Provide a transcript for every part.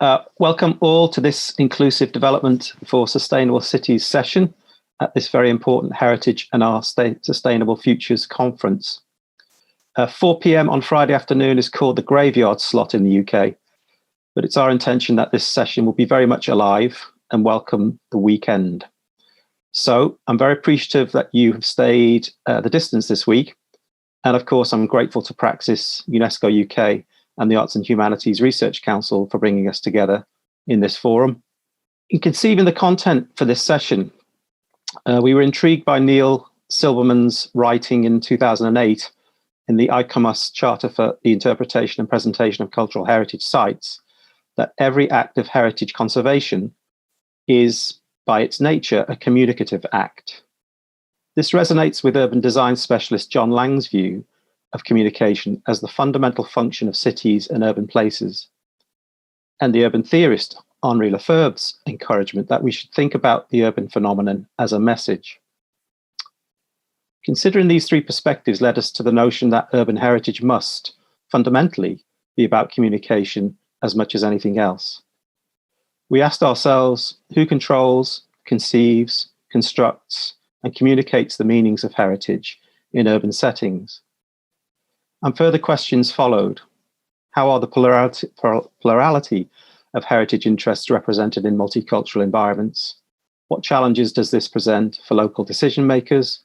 Welcome all to this Inclusive Development for Sustainable Cities session at this very important Heritage and our Sustainable Futures conference. 4 p.m. on Friday afternoon is called the graveyard slot in the UK, but it's our intention that this session will be very much alive and welcome the weekend. So I'm very appreciative that you have stayed the distance this week. And of course, I'm grateful to Praxis, UNESCO UK, and the Arts and Humanities Research Council for bringing us together in this forum. In conceiving the content for this session, we were intrigued by Neil Silverman's writing in 2008 in the ICOMOS Charter for the Interpretation and Presentation of Cultural Heritage Sites, that every act of heritage conservation is, by its nature, a communicative act. This resonates with urban design specialist John Lang's view of communication as the fundamental function of cities and urban places, and the urban theorist Henri Lefebvre's encouragement that we should think about the urban phenomenon as a message. Considering these three perspectives led us to the notion that urban heritage must, fundamentally, be about communication as much as anything else. We asked ourselves who controls, conceives, constructs, and communicates the meanings of heritage in urban settings. And further questions followed. How are the plurality of heritage interests represented in multicultural environments? What challenges does this present for local decision makers?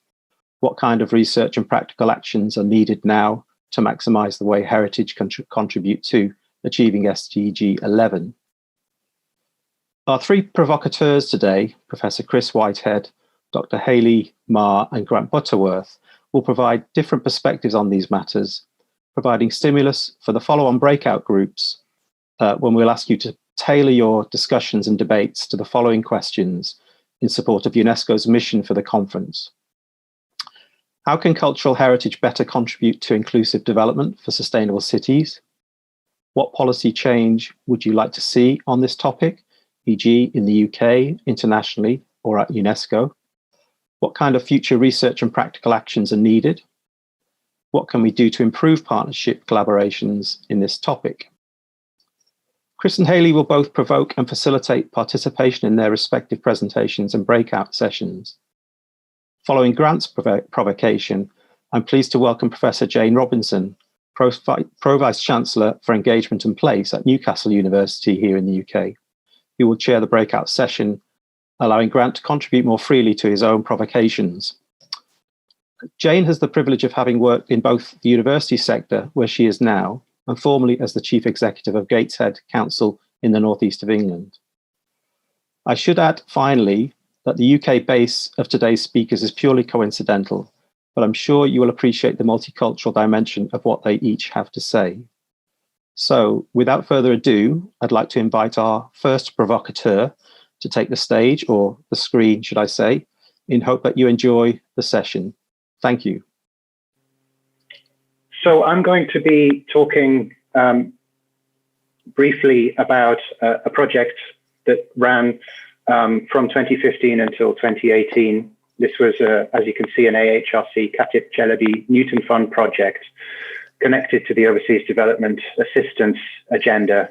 What kind of research and practical actions are needed now to maximize the way heritage contribute to achieving SDG 11? Our three provocateurs today, Professor Chris Whitehead, Dr. Hayley Marr, and Grant Butterworth, will provide different perspectives on these matters, providing stimulus for the follow-on breakout groups when we'll ask you to tailor your discussions and debates to the following questions in support of UNESCO's mission for the conference. How can cultural heritage better contribute to inclusive development for sustainable cities? What policy change would you like to see on this topic, e.g. in the UK, internationally, or at UNESCO? What kind of future research and practical actions are needed? What can we do to improve partnership collaborations in this topic? Chris and Hayley will both provoke and facilitate participation in their respective presentations and breakout sessions. Following Grant's provocation, I'm pleased to welcome Professor Jane Robinson, Pro-Vice Chancellor for Engagement and Place at Newcastle University here in the UK, who will chair the breakout session, allowing Grant to contribute more freely to his own provocations. Jane has the privilege of having worked in both the university sector, where she is now, and formerly as the Chief Executive of Gateshead Council in the northeast of England. I should add, finally, that the UK base of today's speakers is purely coincidental, but I'm sure you will appreciate the multicultural dimension of what they each have to say. So, without further ado, I'd like to invite our first provocateur to take the stage, or the screen, should I say, in hope that you enjoy the session. Thank you. So I'm going to be talking briefly about a project that ran from 2015 until 2018. This was, as you can see, an AHRC Katip Chelabi Newton Fund project connected to the Overseas Development Assistance Agenda.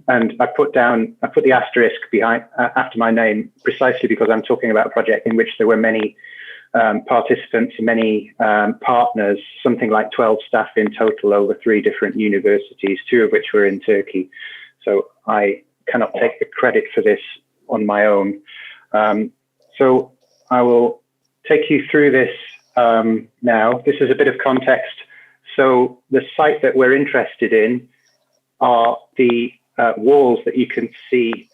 And I put the asterisk behind after my name precisely because I'm talking about a project in which there were many participants, many partners, something like 12 staff in total over 3 different universities, 2 of which were in Turkey. So I cannot take the credit for this on my own. So I will take you through this now. This is a bit of context. So the site that we're interested in are the walls that you can see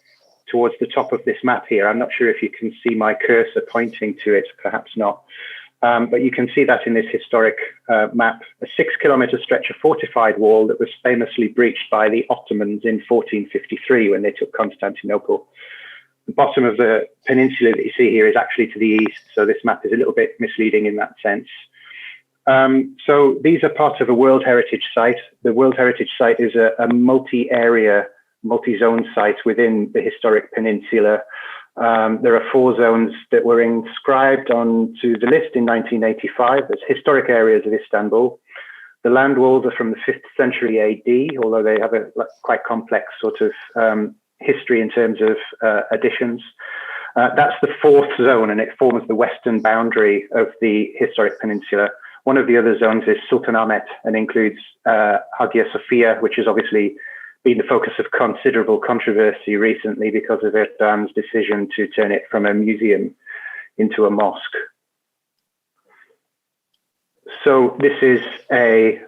towards the top of this map here. I'm not sure if you can see my cursor pointing to it, perhaps not. But you can see that in this historic map, a 6-kilometer stretch of fortified wall that was famously breached by the Ottomans in 1453 when they took Constantinople. The bottom of the peninsula that you see here is actually to the east, so this map is a little bit misleading in that sense. So these are part of a World Heritage Site. The World Heritage Site is a multi-area, multi-zone site within the historic peninsula. There are 4 zones that were inscribed onto the list in 1985 as historic areas of Istanbul. The land walls are from the 5th century AD, although they have a quite complex sort of history in terms of additions. That's the fourth zone, and it forms the western boundary of the historic peninsula. One of the other zones is Sultanahmet and includes Hagia Sophia, which has obviously been the focus of considerable controversy recently because of Erdogan's decision to turn it from a museum into a mosque. So this is a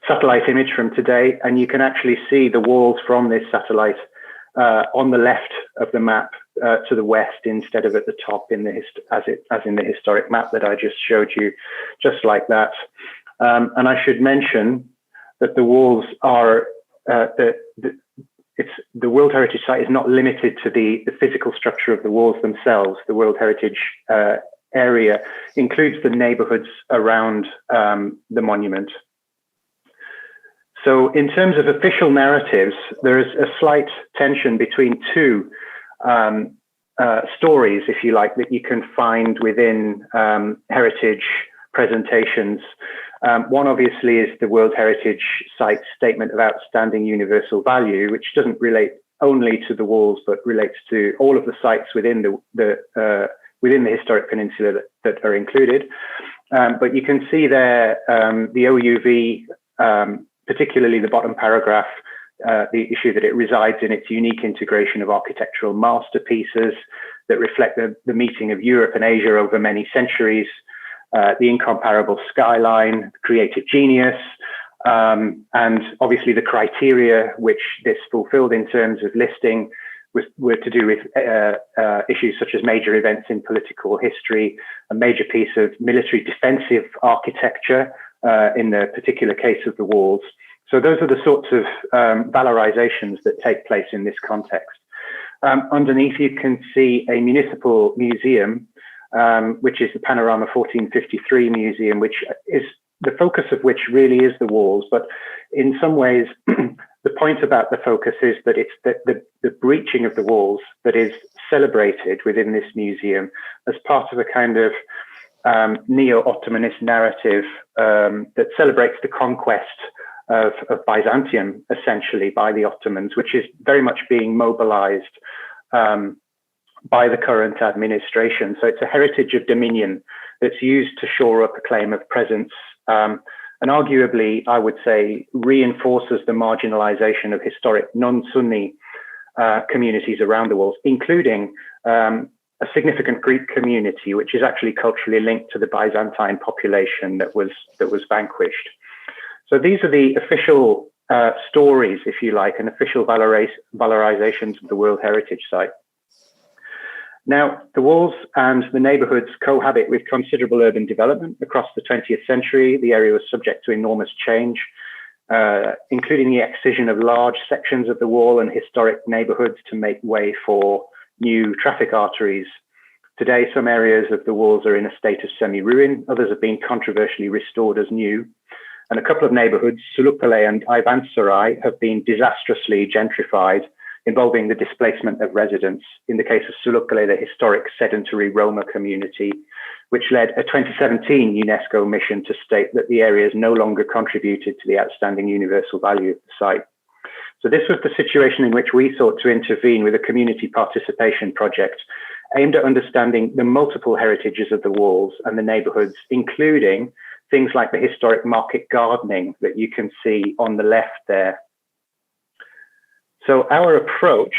satellite image from today, and you can actually see the walls from this satellite on the left of the map to the west instead of at the top in the as in the historic map that I just showed you, just like that. And I should mention that the walls are the World Heritage Site is not limited to the physical structure of the walls themselves. The World Heritage area includes the neighborhoods around the monument. So in terms of official narratives, there is a slight tension between two stories, if you like, that you can find within heritage presentations. One obviously is the World Heritage Site Statement of Outstanding Universal Value, which doesn't relate only to the walls, but relates to all of the sites within the historic peninsula that are included. But you can see there the OUV, particularly the bottom paragraph, the issue that it resides in its unique integration of architectural masterpieces that reflect the meeting of Europe and Asia over many centuries, the incomparable skyline, creative genius, and obviously the criteria which this fulfilled in terms of listing were to do with issues such as major events in political history, a major piece of military defensive architecture in the particular case of the walls. So those are the sorts of valorizations that take place in this context. Underneath, you can see a municipal museum, which is the Panorama 1453 Museum, which is the focus of which really is the walls. But in some ways, the point about the focus is that it's the breaching of the walls that is celebrated within this museum as part of a kind of neo-Ottomanist narrative that celebrates the conquest of Byzantium, essentially, by the Ottomans, which is very much being mobilized by the current administration. So it's a heritage of dominion that's used to shore up a claim of presence, and arguably, I would say, reinforces the marginalization of historic non-Sunni communities around the walls, including a significant Greek community, which is actually culturally linked to the Byzantine population that was vanquished. So these are the official stories, if you like, and official valorizations of the World Heritage Site. Now, the walls and the neighborhoods cohabit with considerable urban development across the 20th century. The area was subject to enormous change, including the excision of large sections of the wall and historic neighborhoods to make way for new traffic arteries. Today, some areas of the walls are in a state of semi-ruin. Others have been controversially restored as new. And a couple of neighborhoods, Sulukale and Ayvansaray, have been disastrously gentrified, involving the displacement of residents. In the case of Sulukale, the historic sedentary Roma community, which led a 2017 UNESCO mission to state that the areas no longer contributed to the outstanding universal value of the site. So this was the situation in which we sought to intervene with a community participation project aimed at understanding the multiple heritages of the walls and the neighborhoods, including things like the historic market gardening that you can see on the left there. So our approach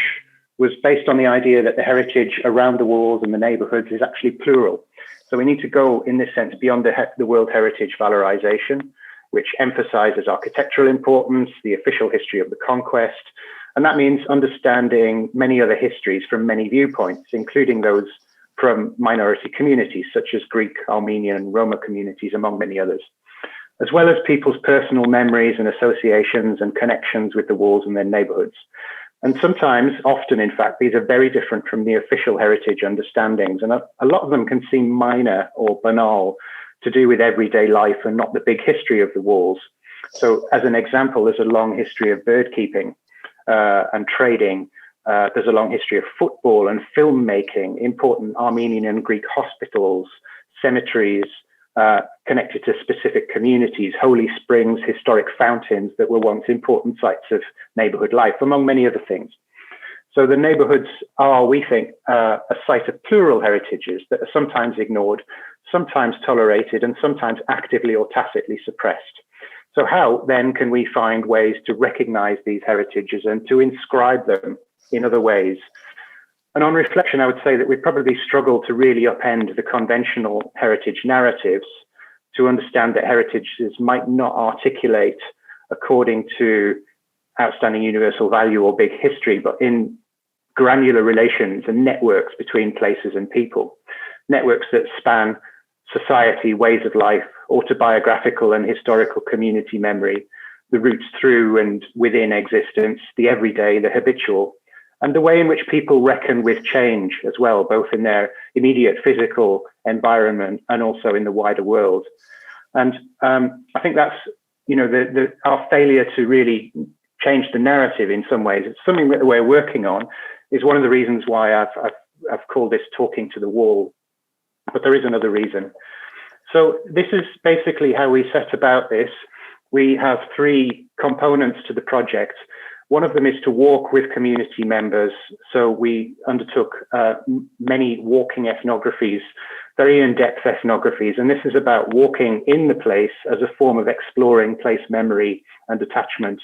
was based on the idea that the heritage around the walls and the neighborhoods is actually plural. So we need to go, in this sense, beyond the World Heritage valorization, which emphasizes architectural importance, the official history of the conquest. And that means understanding many other histories from many viewpoints, including those from minority communities, such as Greek, Armenian, and Roma communities, among many others, as well as people's personal memories and associations and connections with the walls and their neighborhoods. And sometimes, often in fact, these are very different from the official heritage understandings. And a lot of them can seem minor or banal, to do with everyday life and not the big history of the walls. So as an example, there's a long history of bird keeping and trading. There's a long history of football and filmmaking, important Armenian and Greek hospitals, cemeteries, connected to specific communities, holy springs, historic fountains that were once important sites of neighborhood life, among many other things. So the neighborhoods are, we think, a site of plural heritages that are sometimes ignored, sometimes tolerated, and sometimes actively or tacitly suppressed. So how then can we find ways to recognize these heritages and to inscribe them in other ways? And on reflection, I would say that we probably struggle to really upend the conventional heritage narratives to understand that heritages might not articulate according to outstanding universal value or big history, but in granular relations and networks between places and people, networks that span society, ways of life, autobiographical and historical community memory, the roots through and within existence, the everyday, the habitual, and the way in which people reckon with change as well, both in their immediate physical environment and also in the wider world. And I think that's, our failure to really change the narrative in some ways. It's something that we're working on, is one of the reasons why I've called this talking to the wall. But there is another reason. So this is basically how we set about this. We have three components to the project. One of them is to walk with community members. So we undertook many walking ethnographies, very in-depth ethnographies. And this is about walking in the place as a form of exploring place memory and attachment.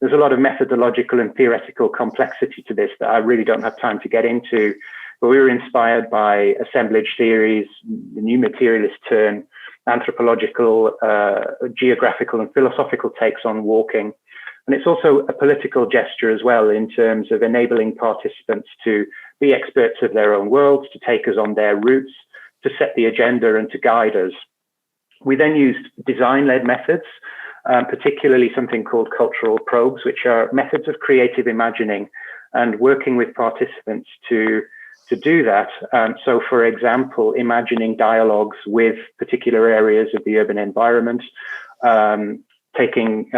There's a lot of methodological and theoretical complexity to this that I really don't have time to get into. But we were inspired by assemblage theories, the new materialist turn, anthropological, geographical and philosophical takes on walking. And it's also a political gesture as well in terms of enabling participants to be experts of their own worlds, to take us on their routes, to set the agenda and to guide us. We then used design-led methods, particularly something called cultural probes, which are methods of creative imagining and working with participants to do that. So, for example, imagining dialogues with particular areas of the urban environment, taking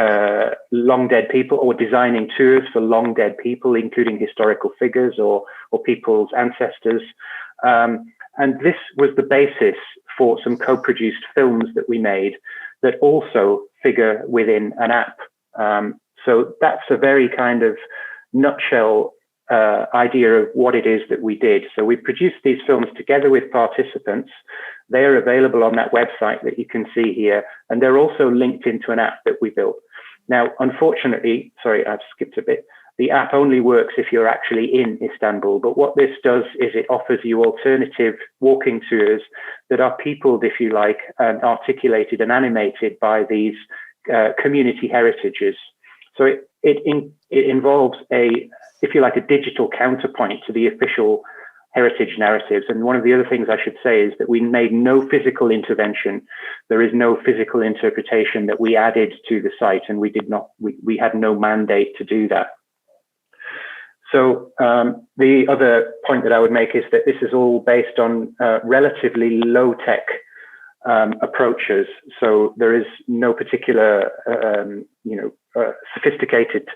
long dead people or designing tours for long dead people, including historical figures or people's ancestors. And this was the basis for some co-produced films that we made that also figure within an app. So that's a very kind of nutshell idea of what it is that we did. So we produced these films together with participants. They are available on that website that you can see here, and they're also linked into an app that we built. Now, unfortunately, sorry, I've skipped a bit. The app only works if you're actually in Istanbul, but what this does is it offers you alternative walking tours that are peopled, if you like, and articulated and animated by these community heritages. So it involves if you like, a digital counterpoint to the official heritage narratives. And one of the other things I should say is that we made no physical intervention. There is no physical interpretation that we added to the site, and we had no mandate to do that. So the other point that I would make is that this is all based on relatively low-tech approaches. So there is no particular, sophisticated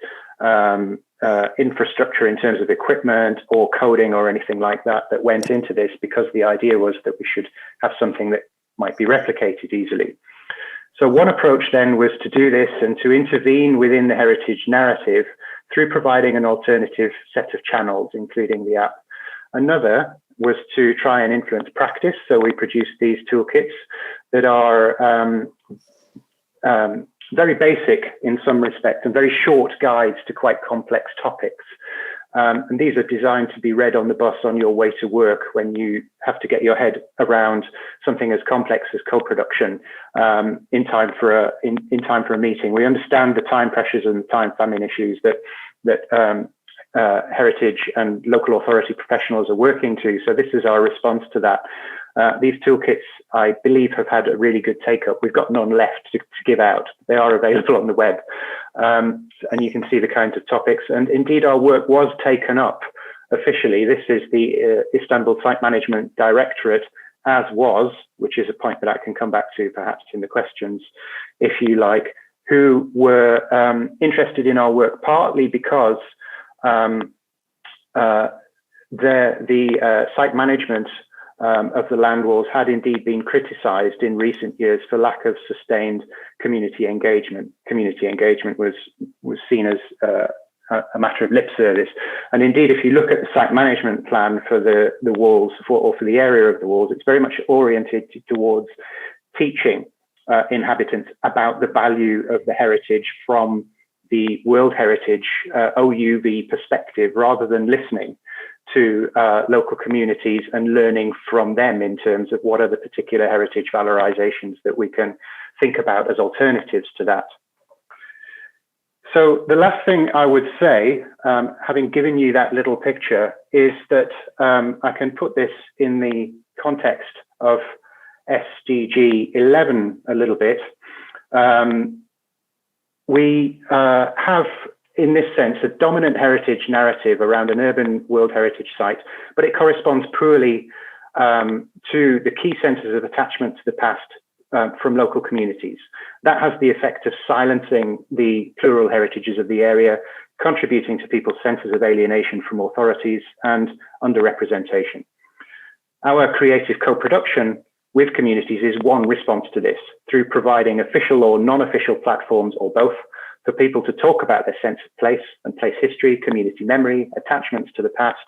infrastructure in terms of equipment or coding or anything like that went into this, because the idea was that we should have something that might be replicated easily. So one approach then was to do this and to intervene within the heritage narrative through providing an alternative set of channels, including the app. Another was to try and influence practice. So we produced these toolkits that are very basic in some respects and very short guides to quite complex topics. And these are designed to be read on the bus on your way to work when you have to get your head around something as complex as co-production in time for a meeting. We understand the time pressures and the time famine issues that heritage and local authority professionals are working to. So this is our response to that. These toolkits, I believe, have had a really good take-up. We've got none left to give out. They are available on the web. And you can see the kinds of topics. And indeed, our work was taken up officially. This is the Istanbul Site Management Directorate, as was, which is a point that I can come back to perhaps in the questions, if you like, who were interested in our work partly because the site management of the land walls had indeed been criticised in recent years for lack of sustained community engagement. Community engagement was seen as a matter of lip service. And indeed, if you look at the site management plan for the walls or for the area of the walls, it's very much oriented towards teaching inhabitants about the value of the heritage from the World Heritage OUV perspective, rather than listening to local communities and learning from them in terms of what are the particular heritage valorizations that we can think about as alternatives to that. So the last thing I would say, having given you that little picture, is that I can put this in the context of SDG 11 a little bit. We have, in this sense, a dominant heritage narrative around an urban World Heritage site, but it corresponds poorly to the key senses of attachment to the past from local communities. That has the effect of silencing the plural heritages of the area, contributing to people's senses of alienation from authorities and underrepresentation. Our creative co-production with communities is one response to this, through providing official or non-official platforms, or both, for people to talk about their sense of place and place history, community memory, attachments to the past.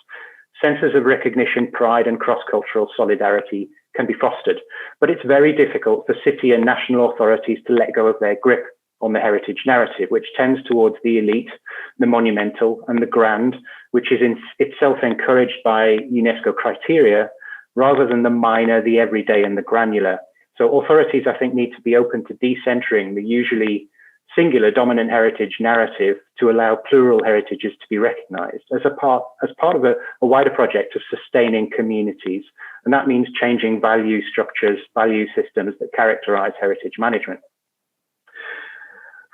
Senses of recognition, pride, and cross-cultural solidarity can be fostered, but it's very difficult for city and national authorities to let go of their grip on the heritage narrative, which tends towards the elite, the monumental, and the grand, which is in itself encouraged by UNESCO criteria, rather than the minor, the everyday, and the granular. So authorities, I think, need to be open to decentering the usually singular dominant heritage narrative to allow plural heritages to be recognized as part of a wider project of sustaining communities. And that means changing value structures, value systems that characterize heritage management.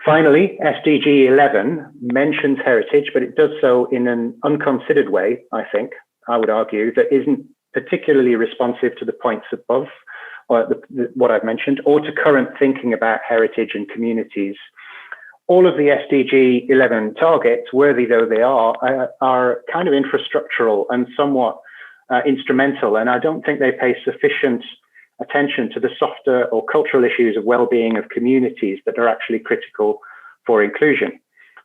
Finally, SDG 11 mentions heritage, but it does so in an unconsidered way, I think, I would argue, that isn't particularly responsive to the points above, or what I've mentioned, or to current thinking about heritage and communities. All of the SDG 11 targets, worthy though they are kind of infrastructural and somewhat instrumental, and I don't think they pay sufficient attention to the softer or cultural issues of well-being of communities that are actually critical for inclusion.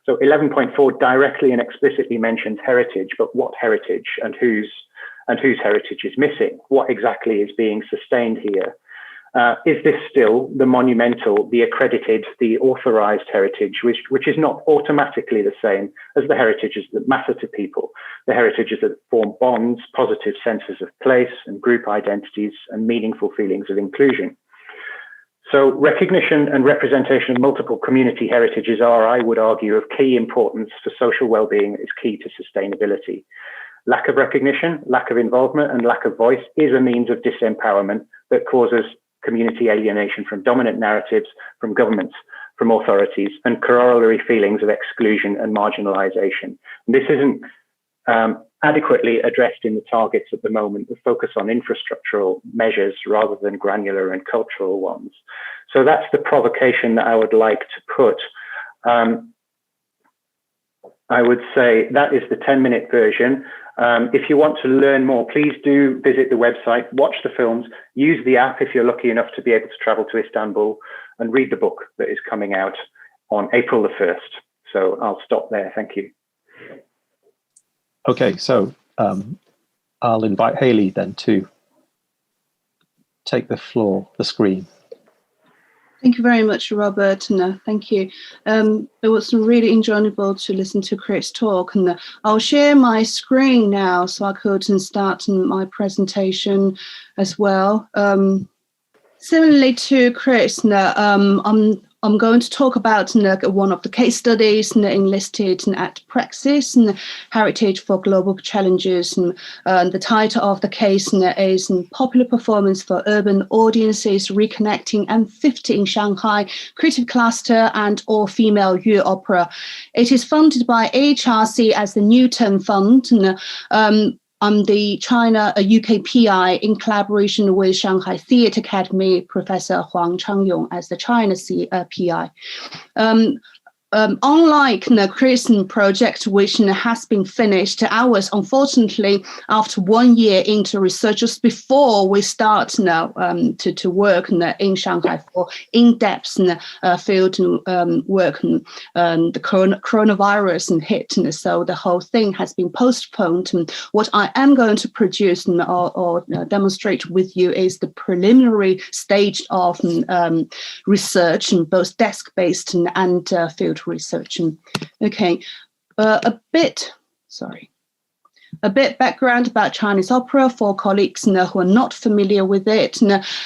So 11.4 directly and explicitly mentions heritage, but what heritage and whose heritage is missing? What exactly is being sustained here? Is this still the monumental, the accredited, the authorized heritage, which is not automatically the same as the heritages that matter to people, the heritages that form bonds, positive senses of place and group identities, and meaningful feelings of inclusion? So recognition and representation of multiple community heritages are, I would argue, of key importance for social well-being, is key to sustainability. Lack of recognition, lack of involvement, and lack of voice is a means of disempowerment that causes community alienation from dominant narratives, from governments, from authorities, and corollary feelings of exclusion and marginalization. And this isn't adequately addressed in the targets at the moment. The focus on infrastructural measures rather than granular and cultural ones. So that's the provocation that I would like to put. I would say that is the 10-minute version. If you want to learn more, please do visit the website, watch the films, use the app if you're lucky enough to be able to travel to Istanbul, and read the book that is coming out on April the 1st. So I'll stop there. Thank you. Okay, so I'll invite Hayley then to take the floor, the screen. Thank you very much, Robert. And thank you. It was really enjoyable to listen to Chris talk. And I'll share my screen now so I could start my presentation as well. Similarly to Chris, I'm going to talk about one of the case studies enlisted at Praxis and Heritage for Global Challenges. And the title of the case is Popular Performance for Urban Audiences Reconnecting M50 in Shanghai, Creative Cluster and All-Female Youth Opera. It is funded by HRC as the Newton Fund. I'm the China UK PI in collaboration with Shanghai Theatre Academy, Professor Huang Changyong as the China PI. unlike the Christian project, which has been finished, ours, unfortunately, after 1 year into research, just before we start now to work in Shanghai for in-depth field work, the coronavirus hit, so the whole thing has been postponed. What I am going to produce or demonstrate with you is the preliminary stage of research, both desk-based and field research. Okay, a bit background about Chinese opera for colleagues who are not familiar with it.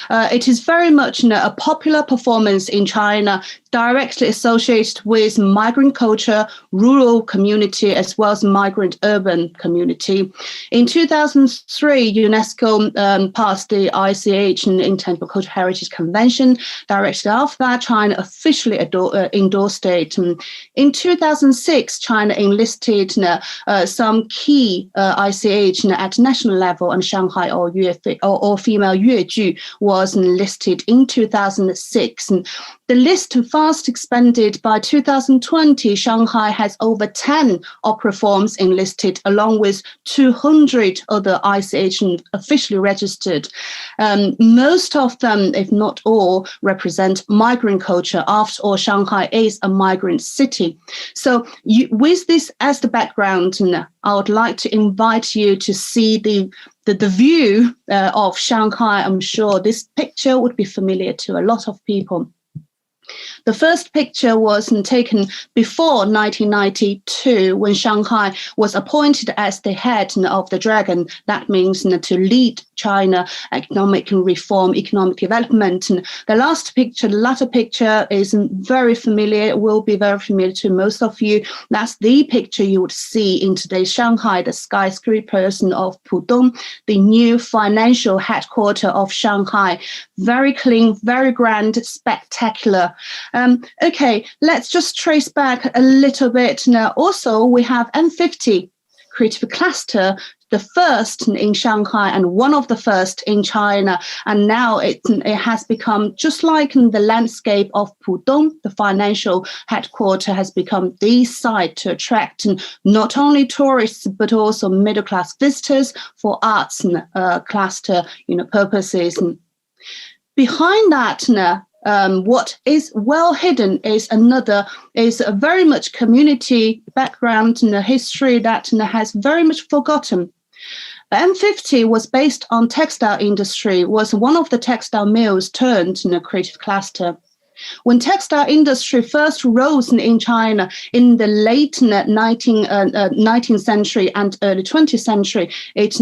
It is very much a popular performance in China, directly associated with migrant culture, rural community, as well as migrant urban community. In 2003, UNESCO passed the ICH, Intangible Cultural Heritage Convention. Directly after that, China officially endorsed it. In 2006, China enlisted some key ICH at national level, and Shanghai or female Yueju was listed in 2006. The list fast expanded. By 2020, Shanghai has over 10 opera forms enlisted, along with 200 other ICH officially registered. Most of them, if not all, represent migrant culture. After all, Shanghai is a migrant city. So with this as the background, I would like to invite you to see the view of Shanghai. I'm sure this picture would be familiar to a lot of people. The first picture was taken before 1992, when Shanghai was appointed as the head of the dragon. That means to lead China economic reform, economic development. And the latter picture is very familiar, will be very familiar to most of you. That's the picture you would see in today's Shanghai, the skyscrapers of Pudong, the new financial headquarters of Shanghai. Very clean, very grand, spectacular. Okay, let's just trace back a little bit. Now, also, we have M50 creative cluster, the first in Shanghai and one of the first in China. And now it has become just like the landscape of Pudong, the financial headquarters has become the site to attract not only tourists, but also middle-class visitors for arts cluster purposes. Behind that, what is well hidden is a very much community background and a history that has very much forgotten. M50 was based on textile industry, was one of the textile mills turned in a creative cluster. When textile industry first rose in China in the late 19th century and early 20th century, it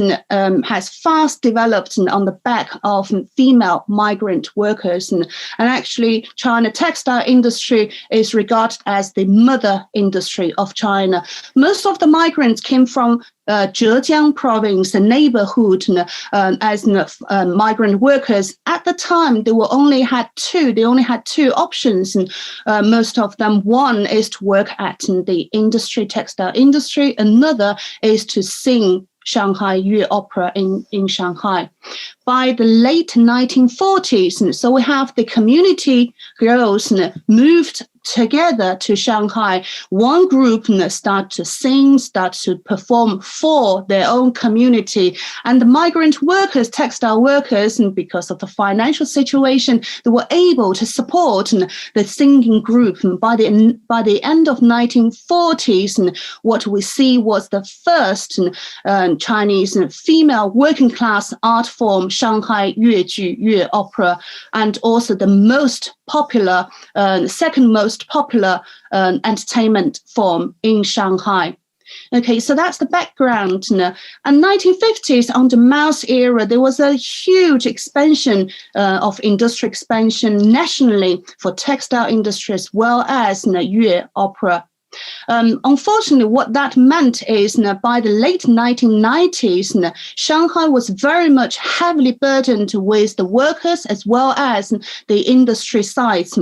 has fast developed on the back of female migrant workers. And actually, China textile industry is regarded as the mother industry of China. Most of the migrants came from Zhejiang province, the neighborhood, as migrant workers. At the time, they only had two options. Most of them, one is to work at the textile industry. Another is to sing Shanghai Yue Opera in Shanghai. By the late 1940s, so we have the community girls moved together to Shanghai. One group start to sing, start to perform for their own community. And the migrant workers, textile workers, and because of the financial situation, they were able to support the singing group. And by the end of 1940s, what we see was the first Chinese female working class art form, Shanghai Yueju Yue Opera, and also the most popular, second most popular entertainment form in Shanghai. Okay, so that's the background. And 1950s, under Mao's era, there was a huge expansion of industry expansion nationally for textile industry as well as Yue Opera. Unfortunately, what that meant is by the late 1990s, Shanghai was very much heavily burdened with the workers as well as the industry sides.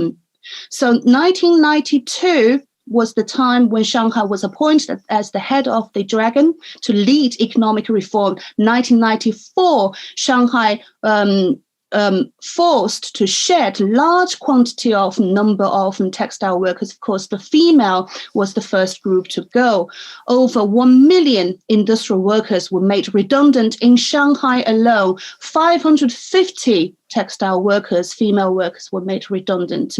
So 1992 was the time when Shanghai was appointed as the head of the dragon to lead economic reform. 1994, Shanghai forced to shed large quantity of number of textile workers. Of course, the female was the first group to go. Over 1 million industrial workers were made redundant in Shanghai alone. 550 textile workers, female workers, were made redundant.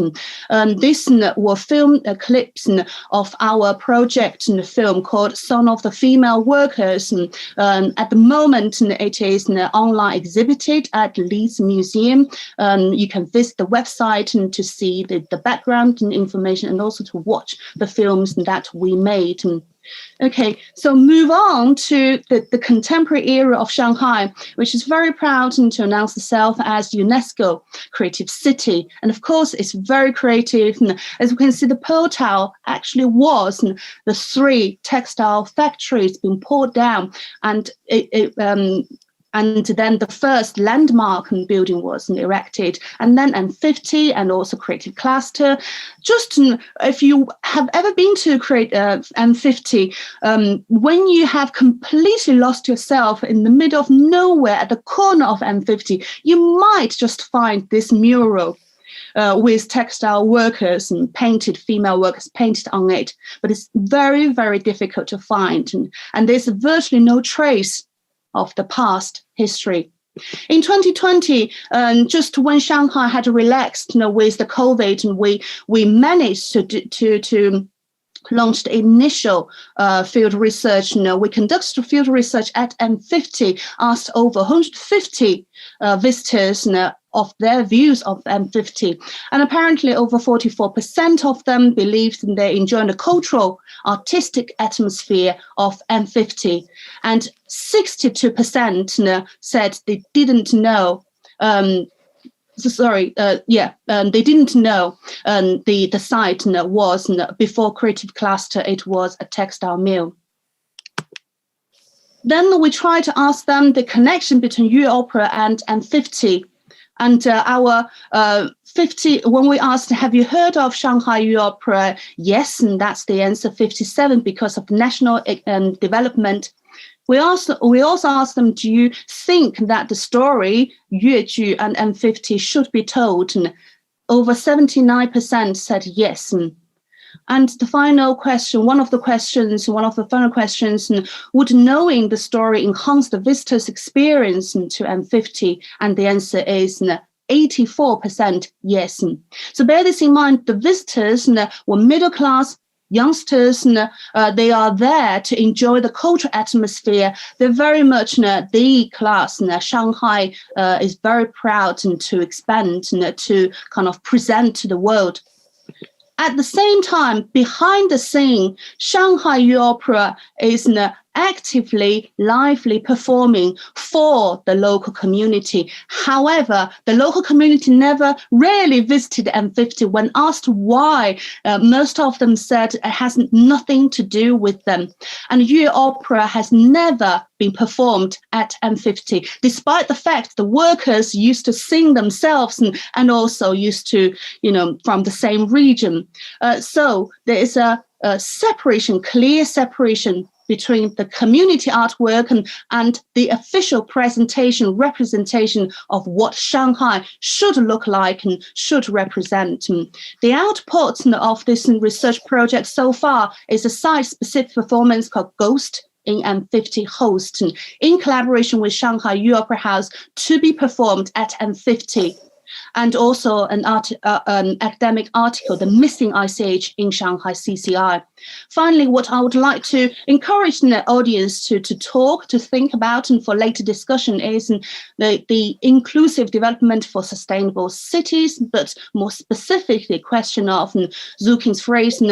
This were film clips of our project in the film called Son of the Female Workers. At the moment, it is online exhibited at Leeds Museum. You can visit the website and to see the background and information, and also to watch the films that we made. Okay, so move on to the contemporary era of Shanghai, which is very proud to announce itself as UNESCO Creative City. And of course, it's very creative. And as we can see, the Pearl Tower actually was the 3 textile factories being pulled down, and and then the first landmark building was erected, and then M50 and also Creative Cluster. Just if you have ever been to M50, when you have completely lost yourself in the middle of nowhere at the corner of M50, you might just find this mural with textile workers and female workers painted on it. But it's very, very difficult to find. And there's virtually no trace of the past history. In 2020, just when Shanghai had relaxed with the COVID, and we managed to launch the initial field research. We conducted field research at M50, asked over 150 visitors of their views of M50. And apparently over 44% of them believed they enjoyed the cultural, artistic atmosphere of M50. And 62% said they didn't know they didn't know the site was, before Creative Cluster, it was a textile mill. Then we tried to ask them the connection between Yue Opera and M50. And our 50, when we asked, have you heard of Shanghai Yue Opera? Yes, and that's the answer, 57, because of national development. We also asked them, do you think that the story Yueju and M50 should be told? And over 79% said yes. And the final question, one of the final questions, would knowing the story enhance the visitor's experience to M50? And the answer is 84% yes. So bear this in mind, the visitors were middle class, youngsters, they are there to enjoy the cultural atmosphere. They're very much the class. Shanghai is very proud to expand, to kind of present to the world. At the same time, behind the scene, Shanghai Yue Opera is actively, lively performing for the local community. However, the local community never really visited M50. When asked why, most of them said it has nothing to do with them. And Yue Opera has never been performed at M50, despite the fact the workers used to sing themselves and also used to, from the same region. So there is a separation, clear separation between the community artwork and the official representation of what Shanghai should look like and should represent. The output of this research project so far is a site-specific performance called Ghost in M50 Host, in collaboration with Shanghai Yue Opera House, to be performed at M50. And also an academic article, The Missing ICH in Shanghai CCI. Finally, what I would like to encourage the audience to talk, to think about, and for later discussion is the inclusive development for sustainable cities, but more specifically, question of Zuking's phrase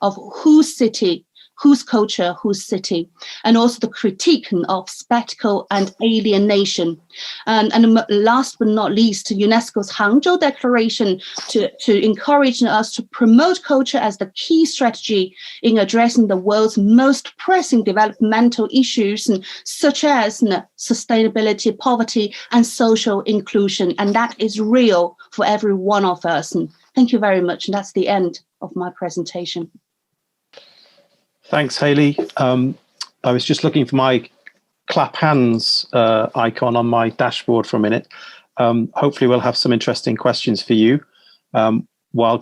of whose city, whose culture, whose city, and also the critique of spectacle and alienation. And last but not least, UNESCO's Hangzhou Declaration to encourage us to promote culture as the key strategy in addressing the world's most pressing developmental issues, such as sustainability, poverty, and social inclusion. And that is real for every one of us. And thank you very much. And that's the end of my presentation. Thanks, Hayley. I was just looking for my clap hands icon on my dashboard for a minute. hopefully we'll have some interesting questions for you while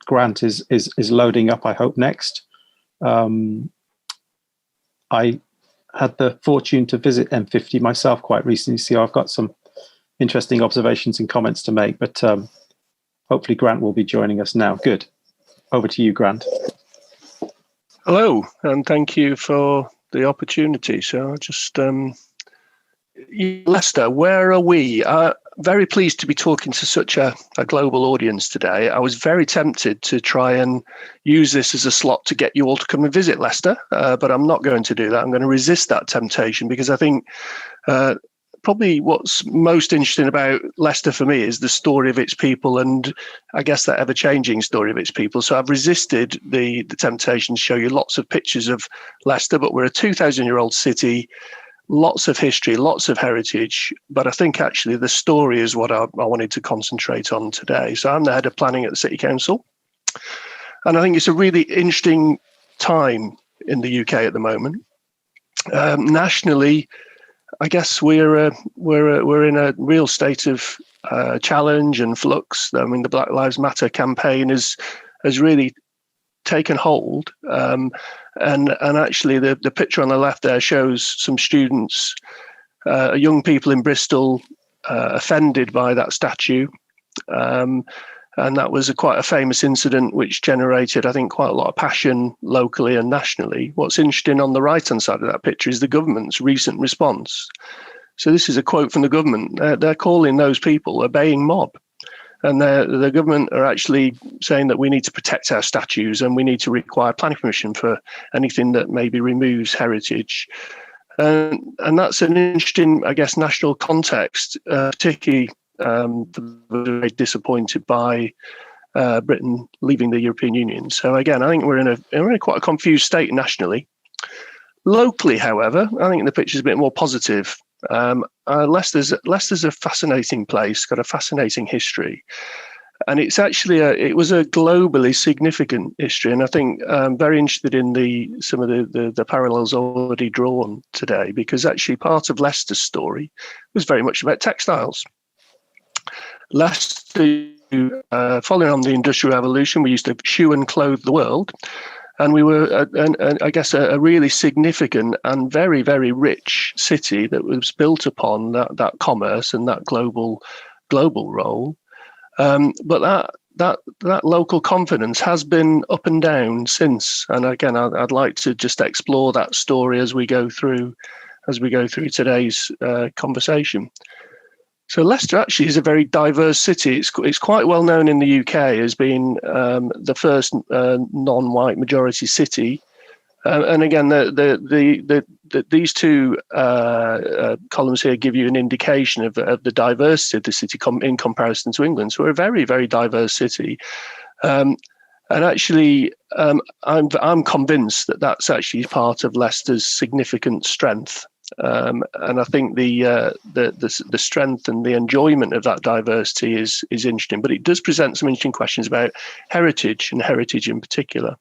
Grant is loading up, I hope, next. I had the fortune to visit M50 myself quite recently, so I've got some interesting observations and comments to make, but hopefully Grant will be joining us now. Good. Over to you, Grant. Hello, and thank you for the opportunity. So I'll just, Leicester, where are we? Very pleased to be talking to such a global audience today. I was very tempted to try and use this as a slot to get you all to come and visit Leicester, but I'm not going to do that. I'm going to resist that temptation because I think probably what's most interesting about Leicester for me is the story of its people, and I guess that ever-changing story of its people. So I've resisted the temptation to show you lots of pictures of Leicester, but we're a 2,000-year-old city, lots of history, lots of heritage, but I think actually the story is what I wanted to concentrate on today. So I'm the head of planning at the City Council, and I think it's a really interesting time in the UK at the moment. Nationally, I guess we're in a real state of challenge and flux. I mean, the Black Lives Matter campaign has really taken hold, and actually the picture on the left there shows some students, young people in Bristol, offended by that statue. And that was quite a famous incident which generated, I think, quite a lot of passion locally and nationally. What's interesting on the right-hand side of that picture is the government's recent response. So this is a quote from the government. They're calling those people a baying mob. And the government are actually saying that we need to protect our statues and we need to require planning permission for anything that maybe removes heritage. And that's an interesting, I guess, national context, particularly very disappointed by Britain leaving the European Union. So again, I think we're in quite a confused state nationally. Locally, however, I think the picture is a bit more positive. Leicester's a fascinating place, got a fascinating history, and it's actually it was a globally significant history. And I think I'm very interested in some of the parallels already drawn today, because actually part of Leicester's story was very much about textiles. Leicester, following on the Industrial Revolution, we used to shoe and clothe the world. And we were, I guess, a really significant and very, very rich city that was built upon that commerce and that global role. But that local confidence has been up and down since. And again, I'd like to just explore that story as we go through today's conversation. So Leicester actually is a very diverse city. It's quite well known in the UK as being the first non-white majority city. And again, these two columns here give you an indication of the diversity of the city in comparison to England. So we're a very, very diverse city. And actually, I'm convinced that that's actually part of Leicester's significant strength. And I think the strength and the enjoyment of that diversity is interesting, but it does present some interesting questions about heritage and heritage in particular.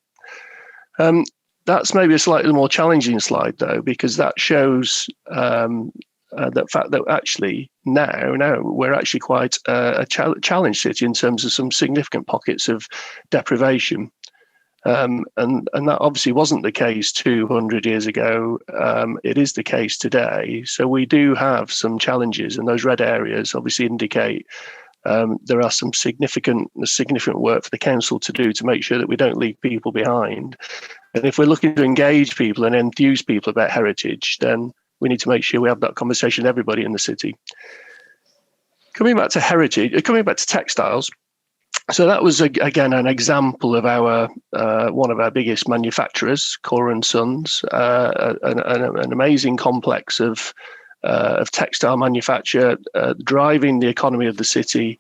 That's maybe a slightly more challenging slide, though, because that shows the fact that actually now we're actually quite a challenged city in terms of some significant pockets of deprivation. And that obviously wasn't the case 200 years ago. It is the case today. So we do have some challenges, and those red areas obviously indicate there are some significant work for the council to do to make sure that we don't leave people behind. And if we're looking to engage people and enthuse people about heritage, then we need to make sure we have that conversation with everybody in the city. Coming back to textiles. So that was, again, an example of one of our biggest manufacturers, Cora & Sons, an amazing complex of textile manufacture driving the economy of the city.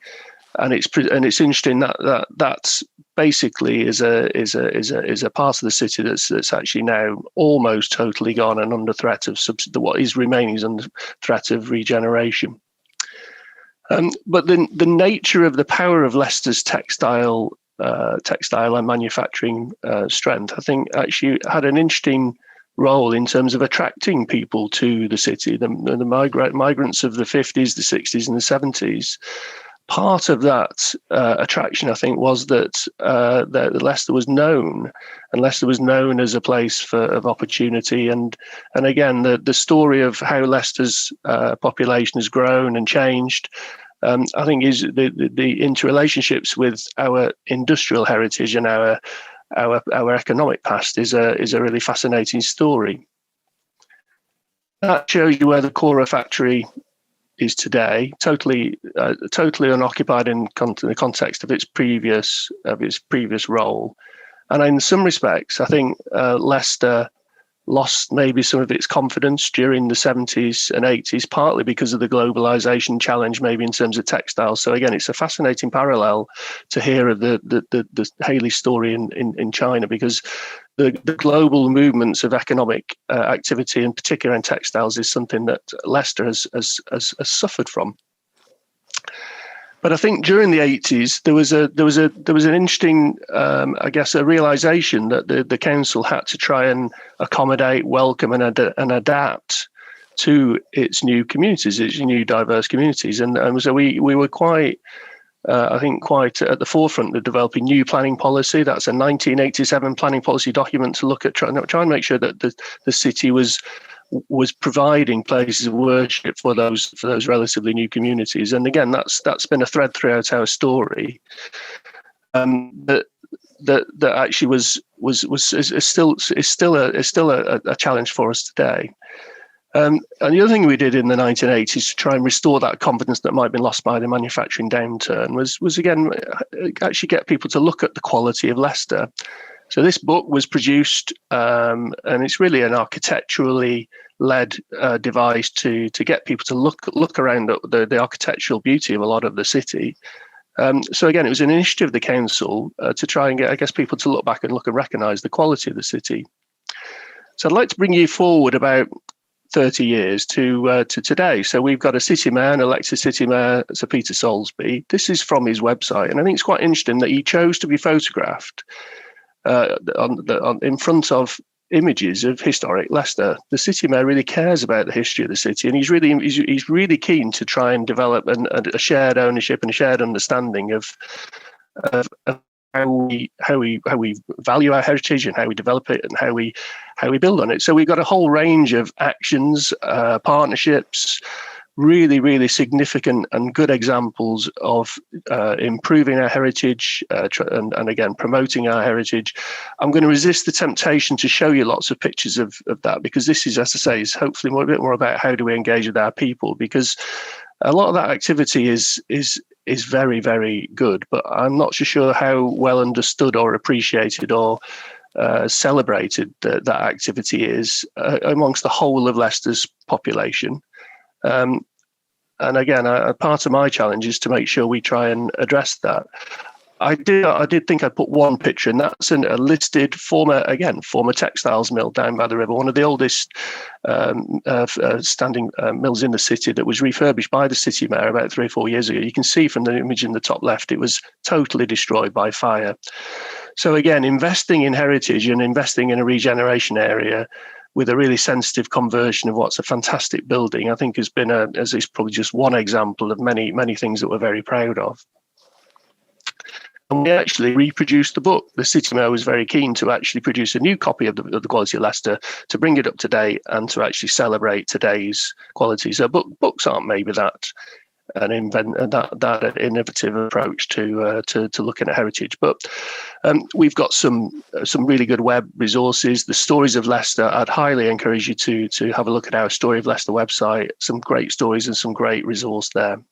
And it's interesting that that's basically is a part of the city that's actually now almost totally gone and under threat of what is remaining is under threat of regeneration. But the nature of the power of Leicester's textile and manufacturing strength, I think, actually had an interesting role in terms of attracting people to the city. The migrants of the 50s, the 60s, and the 70s. Part of that attraction, I think, was that Leicester was known, and Leicester was known as a place of opportunity. And again, the story of how Leicester's population has grown and changed, I think, is the interrelationships with our industrial heritage and our economic past is a really fascinating story. That shows you where the Cora factory is today, totally unoccupied in the context of its previous role. And in some respects, I think Leicester lost maybe some of its confidence during the 70s and 80s, partly because of the globalization challenge, maybe in terms of textiles. So again, it's a fascinating parallel to hear of the Hayley story in China, because the global movements of economic activity, in particular in textiles, is something that Leicester has suffered from. But I think during the 80s there was an interesting, I guess, a realization that the council had to try and accommodate, welcome, and adapt to its new communities, its new diverse communities, and so we were quite. I think quite at the forefront of developing new planning policy. That's a 1987 planning policy document to look at trying to make sure that the city was providing places of worship for those relatively new communities. And again, that's been a thread throughout our story. That actually is still a challenge for us today. And the other thing we did in the 1980s to try and restore that confidence that might have been lost by the manufacturing downturn was again actually get people to look at the quality of Leicester. So this book was produced, and it's really an architecturally led device to get people to look around the architectural beauty of a lot of the city. So again, it was an initiative of the council to try and get, I guess, people to look back and look and recognise the quality of the city. So I'd like to bring you forward about 30 years to today. So we've got a city mayor, an elected city mayor, Sir Peter Soulsby. This is from his website, and I think it's quite interesting that he chose to be photographed in front of images of historic Leicester. The city mayor really cares about the history of the city, and he's really keen to try and develop a shared ownership and a shared understanding of how we value our heritage and how we develop it and how we build on it. So we've got a whole range of actions, partnerships, really significant and good examples of improving our heritage and again promoting our heritage. I'm going to resist the temptation to show you lots of pictures of that, because this is, as I say, is hopefully a bit more about how do we engage with our people, because a lot of that activity is very, very good, but I'm not so sure how well understood or appreciated or celebrated that activity is amongst the whole of Leicester's population. And again, part of my challenge is to make sure we try and address that. I did think I'd put one picture, and that's a listed former textiles mill down by the river, one of the oldest standing mills in the city, that was refurbished by the city mayor about 3 or 4 years ago. You can see from the image in the top left, it was totally destroyed by fire. So again, investing in heritage and investing in a regeneration area with a really sensitive conversion of what's a fantastic building, I think has been is probably just one example of many things that we're very proud of. And we actually reproduced the book. The city mayor was very keen to actually produce a new copy of the Quality of Leicester, to bring it up to date and to actually celebrate today's quality. So books aren't maybe that innovative approach to looking at heritage, but we've got some really good web resources. The Stories of Leicester, I'd highly encourage you to have a look at our Story of Leicester website. Some great stories and some great resource there.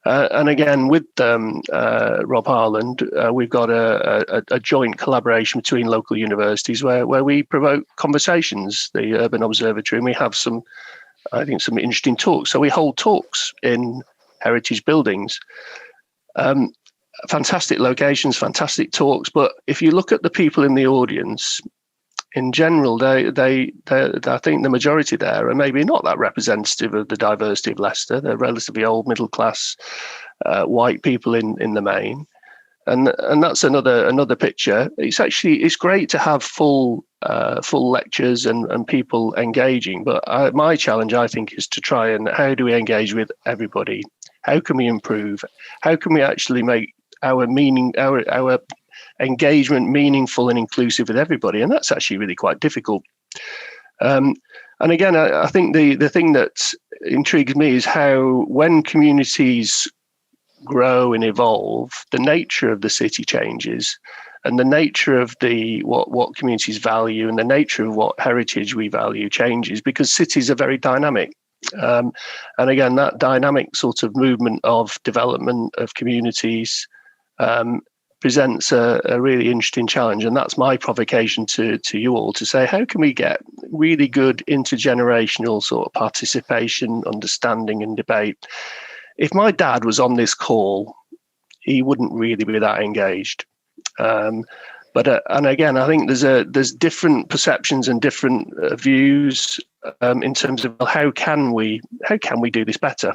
And again, with Rob Harland, we've got a joint collaboration between local universities where we promote conversations, the Urban Observatory, and we have some interesting talks. So we hold talks in heritage buildings. Fantastic locations, fantastic talks. But if you look at the people in the audience, in general, they I think the majority there are maybe not that representative of the diversity of Leicester. They're relatively old, middle class, white people in the main, and that's another picture. It's great to have full full lectures and people engaging. But my challenge, I think, is to try and how do we engage with everybody? How can we improve? How can we actually make our engagement meaningful and inclusive with everybody? And that's actually really quite difficult. And again, I think the thing that intrigues me is how when communities grow and evolve, the nature of the city changes, and the nature of what communities value and the nature of what heritage we value changes, because cities are very dynamic. And again, that dynamic sort of movement of development of communities presents a really interesting challenge. And that's my provocation to you all, to say, how can we get really good intergenerational sort of participation, understanding and debate? If my dad was on this call, he wouldn't really be that engaged. But again, I think there's different perceptions and different views in terms of how can we do this better.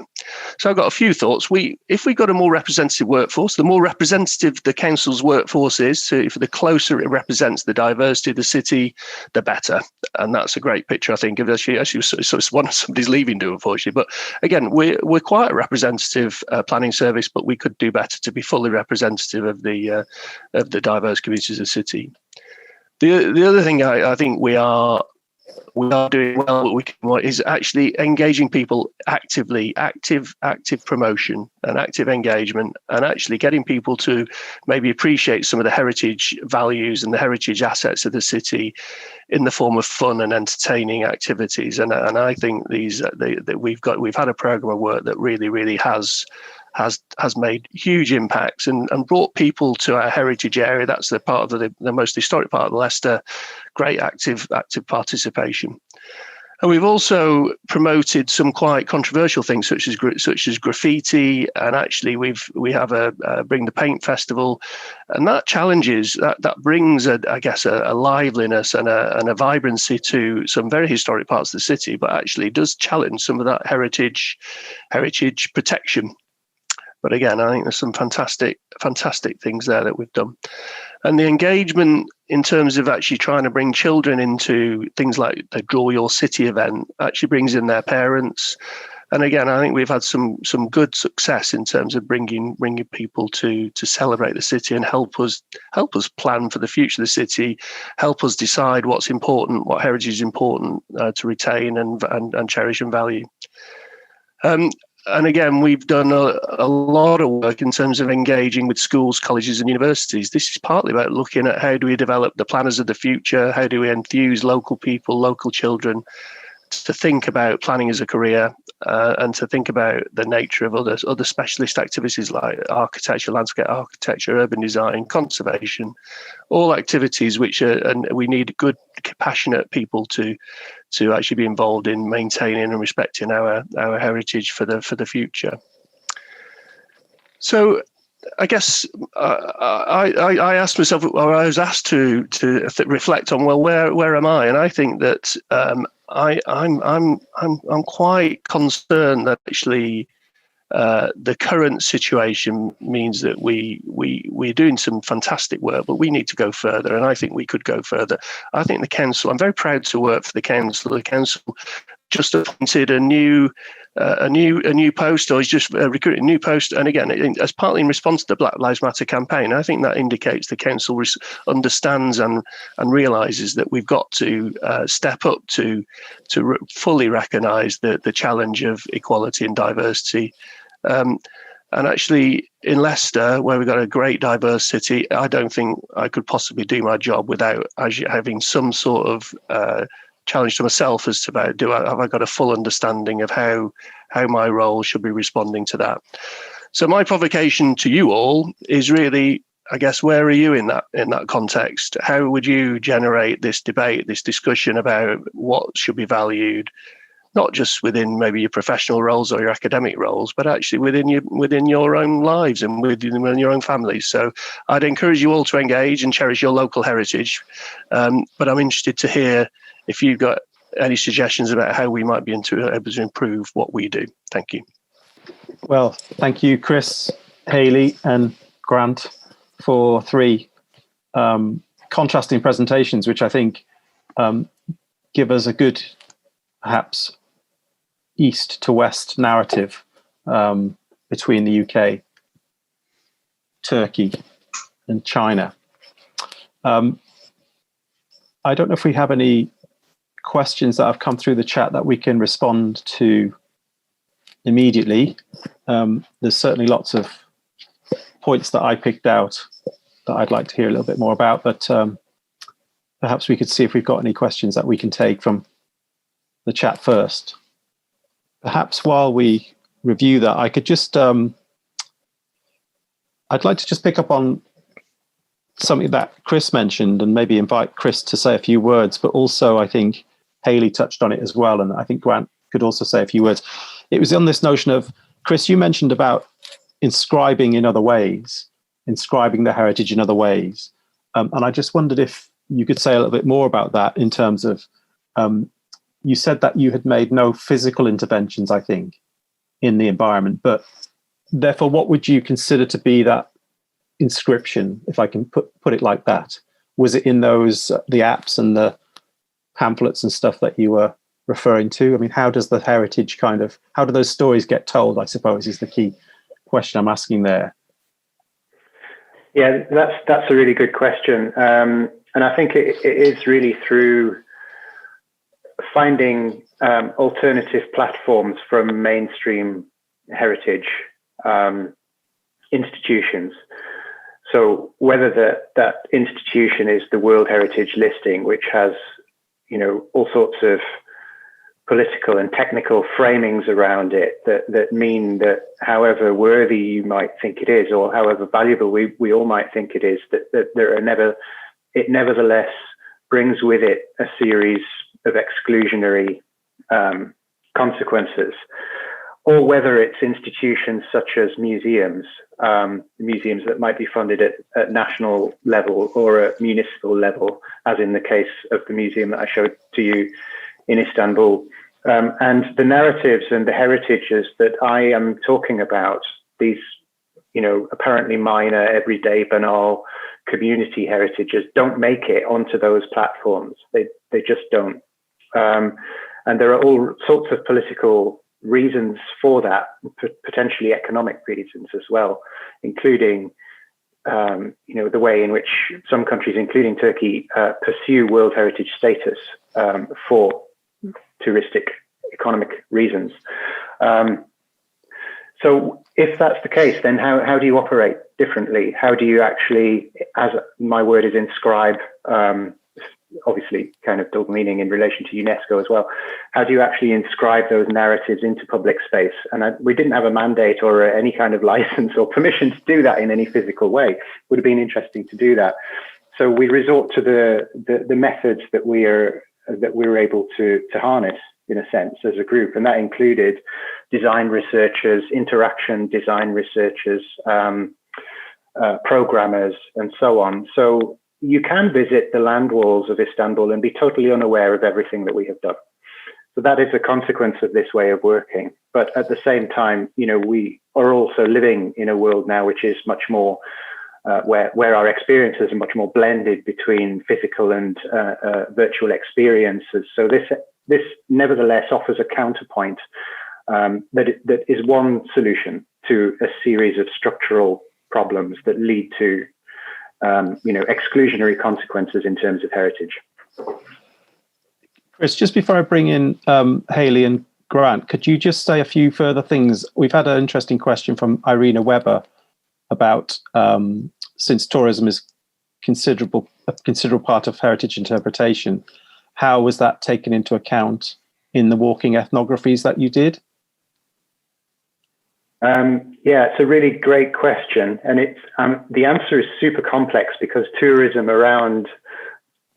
So I've got a few thoughts. If we got a more representative workforce, the more representative the council's workforce is, so if the closer it represents the diversity of the city, the better. And that's a great picture, I think, of actually so it's one somebody's leaving to, unfortunately. But again, we're quite a representative planning service, but we could do better to be fully representative of the diverse communities of the city. The other thing I think we are doing well is actually engaging people actively, active promotion and active engagement, and actually getting people to maybe appreciate some of the heritage values and the heritage assets of the city in the form of fun and entertaining activities. And I think we've had a program of work that really has made huge impacts and brought people to our heritage area. That's the part of the most historic part of Leicester. Great active participation. And we've also promoted some quite controversial things such as graffiti, and actually we have a Bring the Paint festival, and that challenges that brings a liveliness and a vibrancy to some very historic parts of the city, but actually does challenge some of that heritage protection. But again, I think there's some fantastic things there that we've done. And the engagement in terms of actually trying to bring children into things like the Draw Your City event actually brings in their parents. And again, I think we've had some good success in terms of bringing people to celebrate the city and help us plan for the future of the city, help us decide what's important, what heritage is important to retain and cherish and value. And again, we've done a lot of work in terms of engaging with schools, colleges and universities. This is partly about looking at how do we develop the planners of the future, how do we enthuse local people, local children to think about planning as a career, and to think about the nature of other specialist activities like architecture, landscape architecture, urban design, conservation, all activities which and we need good, passionate people to actually be involved in maintaining and respecting our heritage for the future. So I guess I asked myself, or I was asked to reflect on, well, where am I? And I think that I'm quite concerned that actually the current situation means that we're doing some fantastic work, but we need to go further, and I think we could go further. I think the council, I'm very proud to work for the council. The council just appointed a new post, or is just recruiting a new post, and again, as partly in response to the Black Lives Matter campaign. I think that indicates the council understands and realises that we've got to step up to fully recognise the challenge of equality and diversity. And actually, in Leicester, where we've got a great diverse city, I don't think I could possibly do my job without actually having some sort of challenge to myself as to have I got a full understanding of how my role should be responding to that. So my provocation to you all is really, I guess, where are you in that context? How would you generate this debate, this discussion about what should be valued, not just within maybe your professional roles or your academic roles, but actually within your own lives and within your own families? So I'd encourage you all to engage and cherish your local heritage. But I'm interested to hear if you've got any suggestions about how we might be able to improve what we do. Thank you. Well, thank you, Chris, Hayley and Grant, for three contrasting presentations, which I think give us a good, perhaps, east to west narrative between the UK, Turkey, and China. I don't know if we have any questions that have come through the chat that we can respond to immediately. There's certainly lots of points that I picked out that I'd like to hear a little bit more about, but perhaps we could see if we've got any questions that we can take from the chat first. Perhaps while we review that, I could just, I'd like to just pick up on something that Chris mentioned and maybe invite Chris to say a few words, but also I think Hayley touched on it as well. And I think Grant could also say a few words. It was on this notion of, Chris, you mentioned about inscribing in other ways, inscribing the heritage in other ways. And I just wondered if you could say a little bit more about that in terms of, you said that you had made no physical interventions, I think, in the environment, but therefore what would you consider to be that inscription, if I can put it like that? Was it in those, the apps and the pamphlets and stuff that you were referring to? I mean, how does the heritage how do those stories get told, I suppose, is the key question I'm asking there. Yeah, that's a really good question. And I think it is really through finding alternative platforms from mainstream heritage institutions. So whether that institution is the World Heritage Listing, which has, all sorts of political and technical framings around it that mean that however worthy you might think it is, or however valuable we all might think it is, that it nevertheless brings with it a series of exclusionary consequences. Or whether it's institutions such as museums that might be funded at national level or at municipal level, as in the case of the museum that I showed to you in Istanbul. And the narratives and the heritages that I am talking about, these, apparently minor, everyday, banal community heritages, don't make it onto those platforms. They just don't. And there are all sorts of political reasons for that, potentially economic reasons as well, including the way in which some countries, including Turkey, pursue World Heritage status for touristic economic reasons. So if that's the case, then how do you operate differently? How do you actually, as my word is inscribe, obviously kind of double meaning in relation to UNESCO as well, how do you actually inscribe those narratives into public space? And we didn't have a mandate or any kind of license or permission to do that in any physical way. It would have been interesting to do that. So we resort to the methods that we were able to harness, in a sense, as a group. And that included design researchers, interaction design researchers, programmers, and so on. So you can visit the land walls of Istanbul and be totally unaware of everything that we have done. So that is a consequence of this way of working. But at the same time, we are also living in a world now which is much more, where our experiences are much more blended between physical and virtual experiences. So this nevertheless offers a counterpoint that is one solution to a series of structural problems that lead to exclusionary consequences in terms of heritage. Chris, just before I bring in Hayley and Grant, could you just say a few further things? We've had an interesting question from Irina Weber about since tourism is a considerable part of heritage interpretation, how was that taken into account in the walking ethnographies that you did? Yeah, it's a really great question. And it's the answer is super complex because tourism around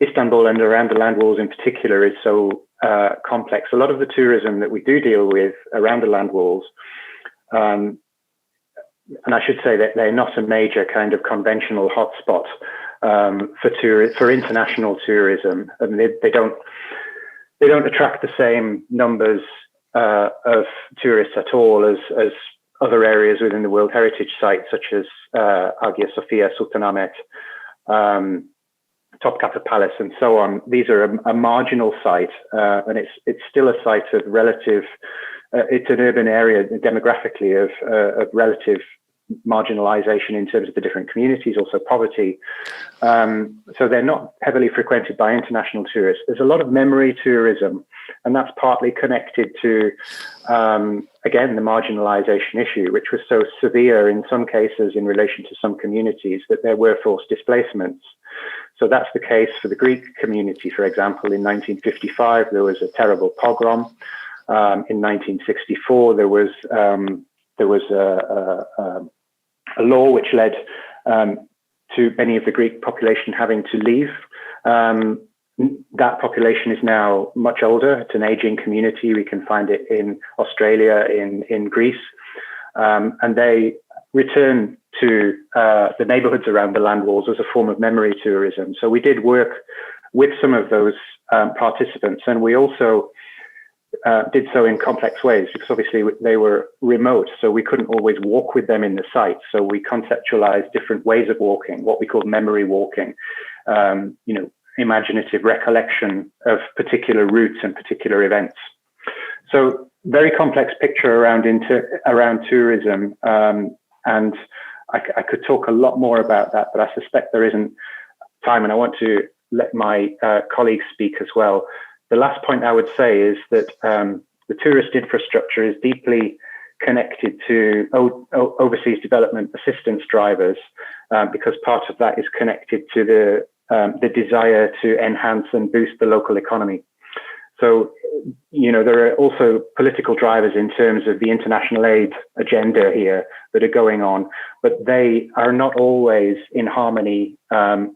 Istanbul and around the land walls in particular is so complex. A lot of the tourism that we do deal with around the land walls, and I should say that they're not a major kind of conventional hotspot for international tourism. I mean, they don't attract the same numbers of tourists at all as other areas within the World Heritage Site, such as Hagia Sophia, Sultanahmet, Topkapı Palace and so on. These are a marginal site, and it's still a site of relative. It's an urban area demographically of relative marginalization in terms of the different communities, also poverty. So they're not heavily frequented by international tourists. There's a lot of memory tourism, and that's partly connected to, again, the marginalization issue, which was so severe in some cases in relation to some communities that there were forced displacements. So that's the case for the Greek community, for example. In 1955, there was a terrible pogrom. In 1964, there was a law which led to many of the Greek population having to leave. That population is now much older. It's an aging community. We can find it in Australia, in Greece, and they return to the neighborhoods around the land walls as a form of memory tourism. So we did work with some of those participants, and we also did so in complex ways, because obviously they were remote, so we couldn't always walk with them in the site. So we conceptualized different ways of walking, what we call memory walking, imaginative recollection of particular routes and particular events. So very complex picture around tourism, and I could talk a lot more about that, but I suspect there isn't time, and I want to let my colleagues speak as well. The last point I would say is that the tourist infrastructure is deeply connected to overseas development assistance drivers, because part of that is connected to the desire to enhance and boost the local economy. So, there are also political drivers in terms of the international aid agenda here that are going on, but they are not always in harmony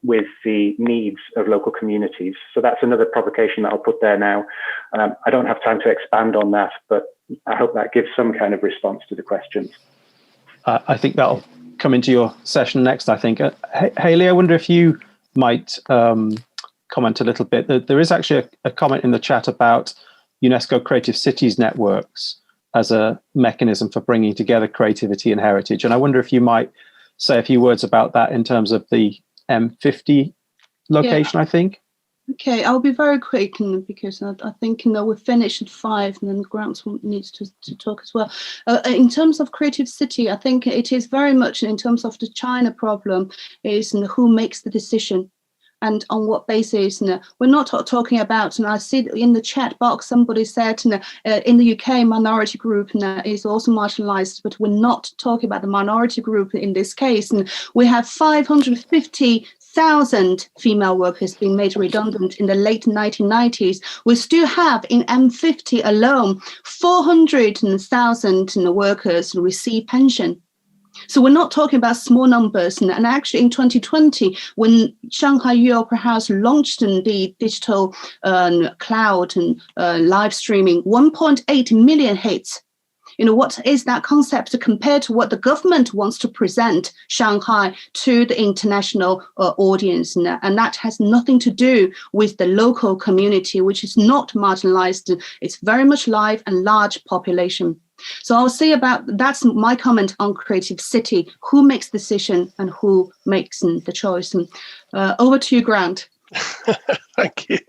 with the needs of local communities. So that's another provocation that I'll put there now. I don't have time to expand on that, but I hope that gives some kind of response to the questions. I think that'll come into your session next, I think. Hayley, I wonder if you might comment a little bit. There is actually a comment in the chat about UNESCO Creative Cities networks as a mechanism for bringing together creativity and heritage. And I wonder if you might say a few words about that in terms of the M50 location, I think. Okay, I'll be very quick, because I think we're finished at 5, and then Grant needs to talk as well. In terms of Creative City, I think it is very much in terms of the China problem is who makes the decision. And on what basis? We're not talking about, and I see in the chat box, somebody said in the UK, minority group is also marginalized, but we're not talking about the minority group in this case. And we have 550,000 female workers being made redundant in the late 1990s. We still have in M50 alone 400,000 workers receive pension. So we're not talking about small numbers. And actually in 2020, when Shanghai Yue Opera House launched the digital cloud and live streaming, 1.8 million hits. What is that concept compared to what the government wants to present Shanghai to the international audience? And that has nothing to do with the local community, which is not marginalized. It's very much live and large population. So I'll say that's my comment on Creative City, who makes the decision and who makes the choice. Over to you, Grant. Thank you.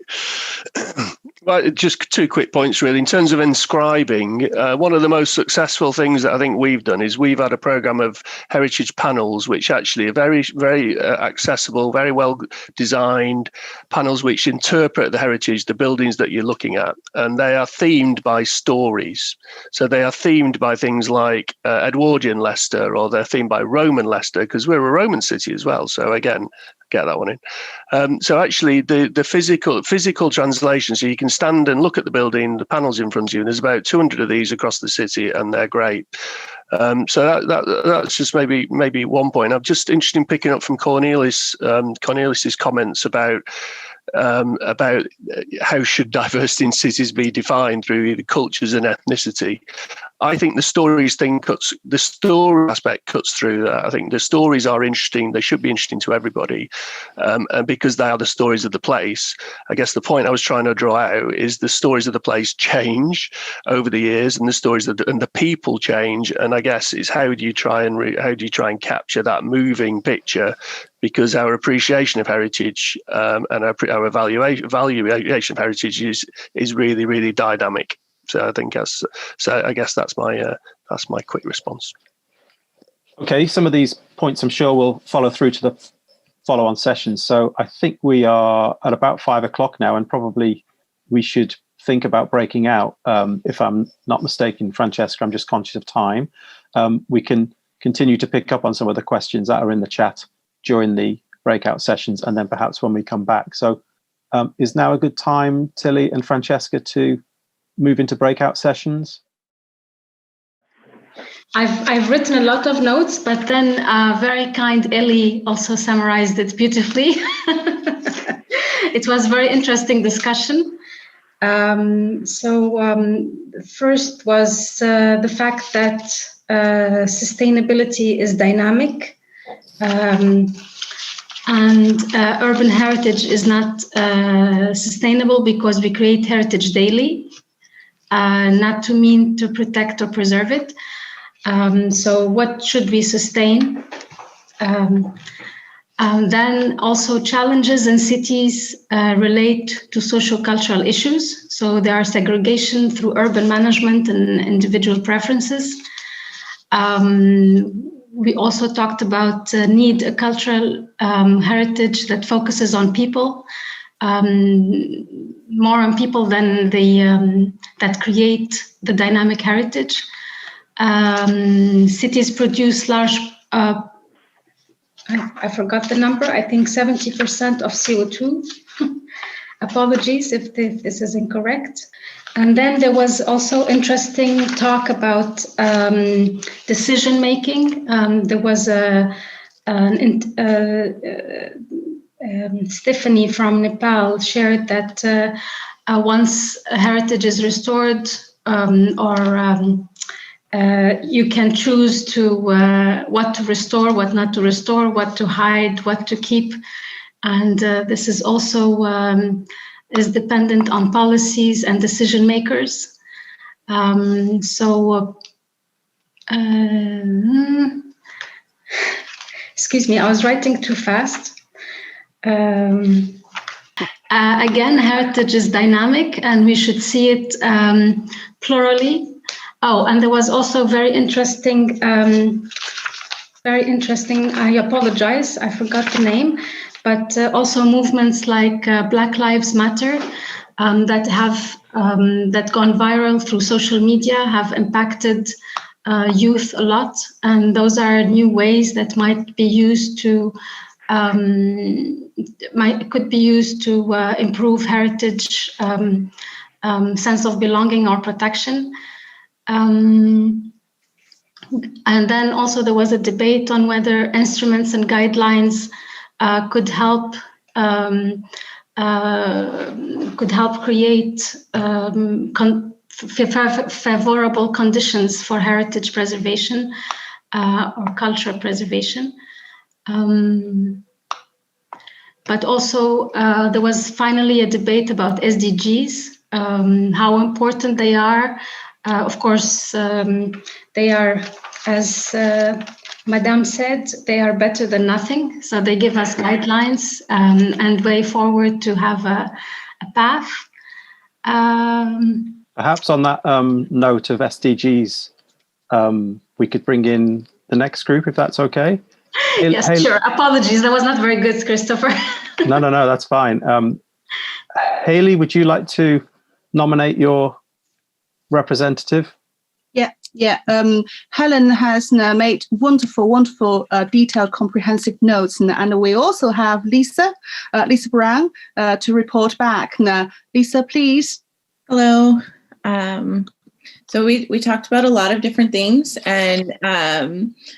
Well, just 2 quick points, really. In terms of inscribing, one of the most successful things that I think we've done is we've had a program of heritage panels, which actually are very, very accessible, very well designed panels which interpret the heritage, the buildings that you're looking at, and they are themed by stories. So they are themed by things like Edwardian Leicester, or they're themed by Roman Leicester, because we're a Roman city as well. So again, get that one in. So actually the physical translation, so you can stand and look at the building, the panels in front of you, and there's about 200 of these across the city, and they're great. So that's just maybe 1 point. I'm just interested in picking up from Cornelis's comments about how should diversity in cities be defined through either cultures and ethnicity. I think the story aspect cuts through that. I think the stories are interesting. They should be interesting to everybody, and because they are the stories of the place. I guess the point I was trying to draw out is the stories of the place change over the years, and the stories and the people change. And I guess it's how do you try and capture that moving picture? Because our appreciation of heritage and our evaluation of heritage is really, really dynamic. So I guess that's my quick response. Okay, some of these points I'm sure will follow through to the follow-on sessions. So I think we are at about 5 o'clock now, and probably we should think about breaking out. If I'm not mistaken, Francesca, I'm just conscious of time. We can continue to pick up on some of the questions that are in the chat during the breakout sessions, and then perhaps when we come back. So is now a good time, Tilly and Francesca, to move into breakout sessions? I've written a lot of notes, but then very kind Ellie also summarized it beautifully. It was very interesting discussion. First was the fact that sustainability is dynamic, and urban heritage is not sustainable because we create heritage daily, not to mean to protect or preserve it. So what should we sustain? Then also challenges in cities relate to social cultural issues. So there are segregation through urban management and individual preferences. We also talked about need a cultural heritage that focuses on people, more on people than that create the dynamic heritage. Cities produce large, I forgot the number, I think 70% of CO2. Apologies if this is incorrect. And then there was also interesting talk about decision making. There was Stephanie from Nepal shared that once heritage is restored, you can choose to what to restore, what not to restore, what to hide, what to keep. And this is also is dependent on policies and decision makers. Excuse me, I was writing too fast. Again, heritage is dynamic and we should see it plurally. Oh, and there was also very interesting, I apologize, I forgot the name, but also movements like Black Lives Matter that have gone viral through social media, have impacted youth a lot. And those are new ways that might be used to, could be used to improve heritage, sense of belonging or protection. And then also there was a debate on whether instruments and guidelines could help create favorable conditions for heritage preservation or cultural preservation. But also there was finally a debate about SDGs, how important they are. Of course, they are, as Madame said, they are better than nothing. So they give us guidelines and way forward to have a path. Perhaps on that note of SDGs, we could bring in the next group, if that's okay. Yes, sure. Apologies, that was not very good, Christopher. No, that's fine. Haley, would you like to nominate your representative? Yeah. Helen has made wonderful, detailed, comprehensive notes, and we also have Lisa Brown to report back. Now, Lisa, please. Hello. So we talked about a lot of different things, and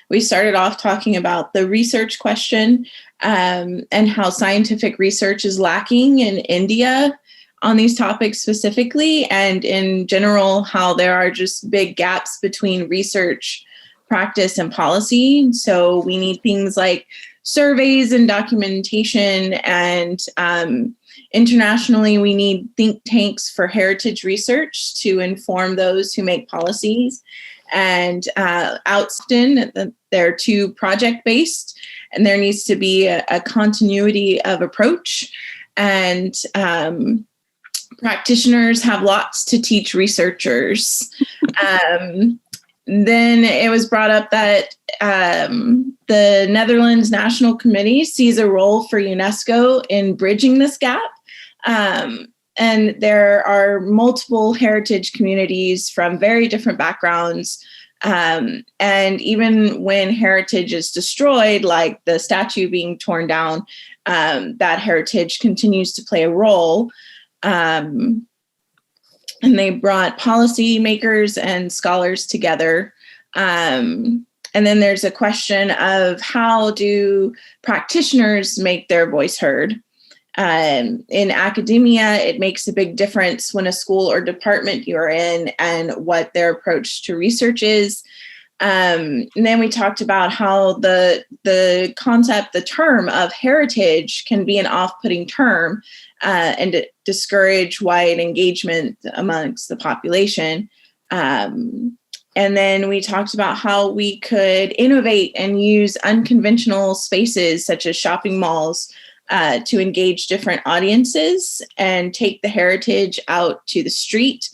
we started off talking about the research question and how scientific research is lacking in India. on these topics specifically, and in general, how there are just big gaps between research, practice, and policy. So we need things like surveys and documentation, and internationally, we need think tanks for heritage research to inform those who make policies. And Outson, they're too project-based, and there needs to be a continuity of approach. And practitioners have lots to teach researchers. Then it was brought up that the Netherlands National Committee sees a role for UNESCO in bridging this gap. And there are multiple heritage communities from very different backgrounds. And even when heritage is destroyed, like the statue being torn down, that heritage continues to play a role. And they brought policymakers and scholars together. And then there's a question of how do practitioners make their voice heard? In academia, it makes a big difference when a school or department you're in and what their approach to research is. And then we talked about how the concept, the term of heritage can be an off-putting term and discourage wide engagement amongst the population. And then we talked about how we could innovate and use unconventional spaces such as shopping malls to engage different audiences and take the heritage out to the street.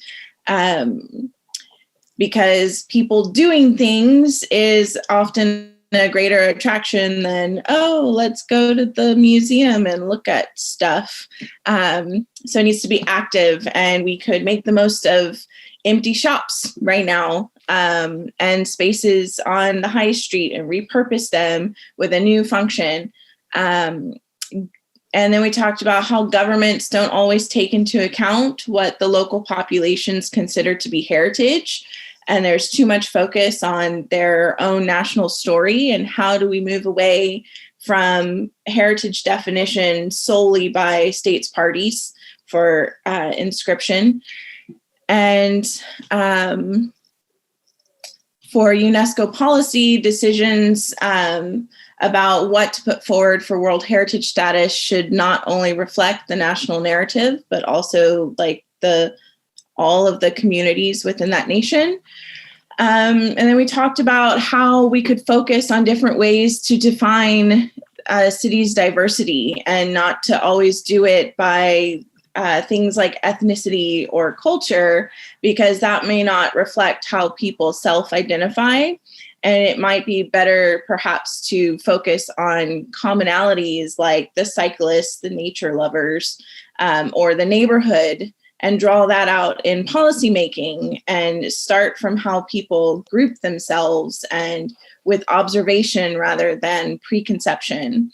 Because people doing things is often a greater attraction than, oh, let's go to the museum and look at stuff. So it needs to be active, and we could make the most of empty shops right now and spaces on the high street and repurpose them with a new function. And then we talked about how governments don't always take into account what the local populations consider to be heritage. And there's too much focus on their own national story, and how do we move away from heritage definition solely by states parties for inscription. And for UNESCO policy decisions about what to put forward for World Heritage status should not only reflect the national narrative, but also like all of the communities within that nation. And then we talked about how we could focus on different ways to define a city's diversity, and not to always do it by things like ethnicity or culture, because that may not reflect how people self-identify. And it might be better perhaps to focus on commonalities like the cyclists, the nature lovers, or the neighborhood, and draw that out in policymaking and start from how people group themselves and with observation rather than preconception.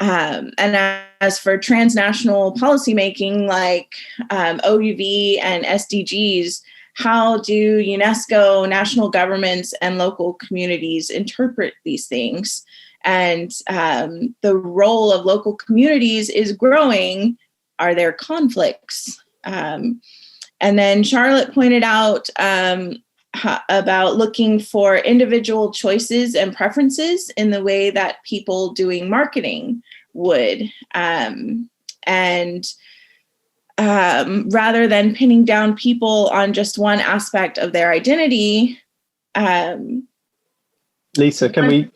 And as for transnational policymaking like OUV and SDGs, how do UNESCO, national governments, and local communities interpret these things? And the role of local communities is growing. Are there conflicts? And then Charlotte pointed out about looking for individual choices and preferences in the way that people doing marketing would. Rather than pinning down people on just one aspect of their identity. Lisa, can we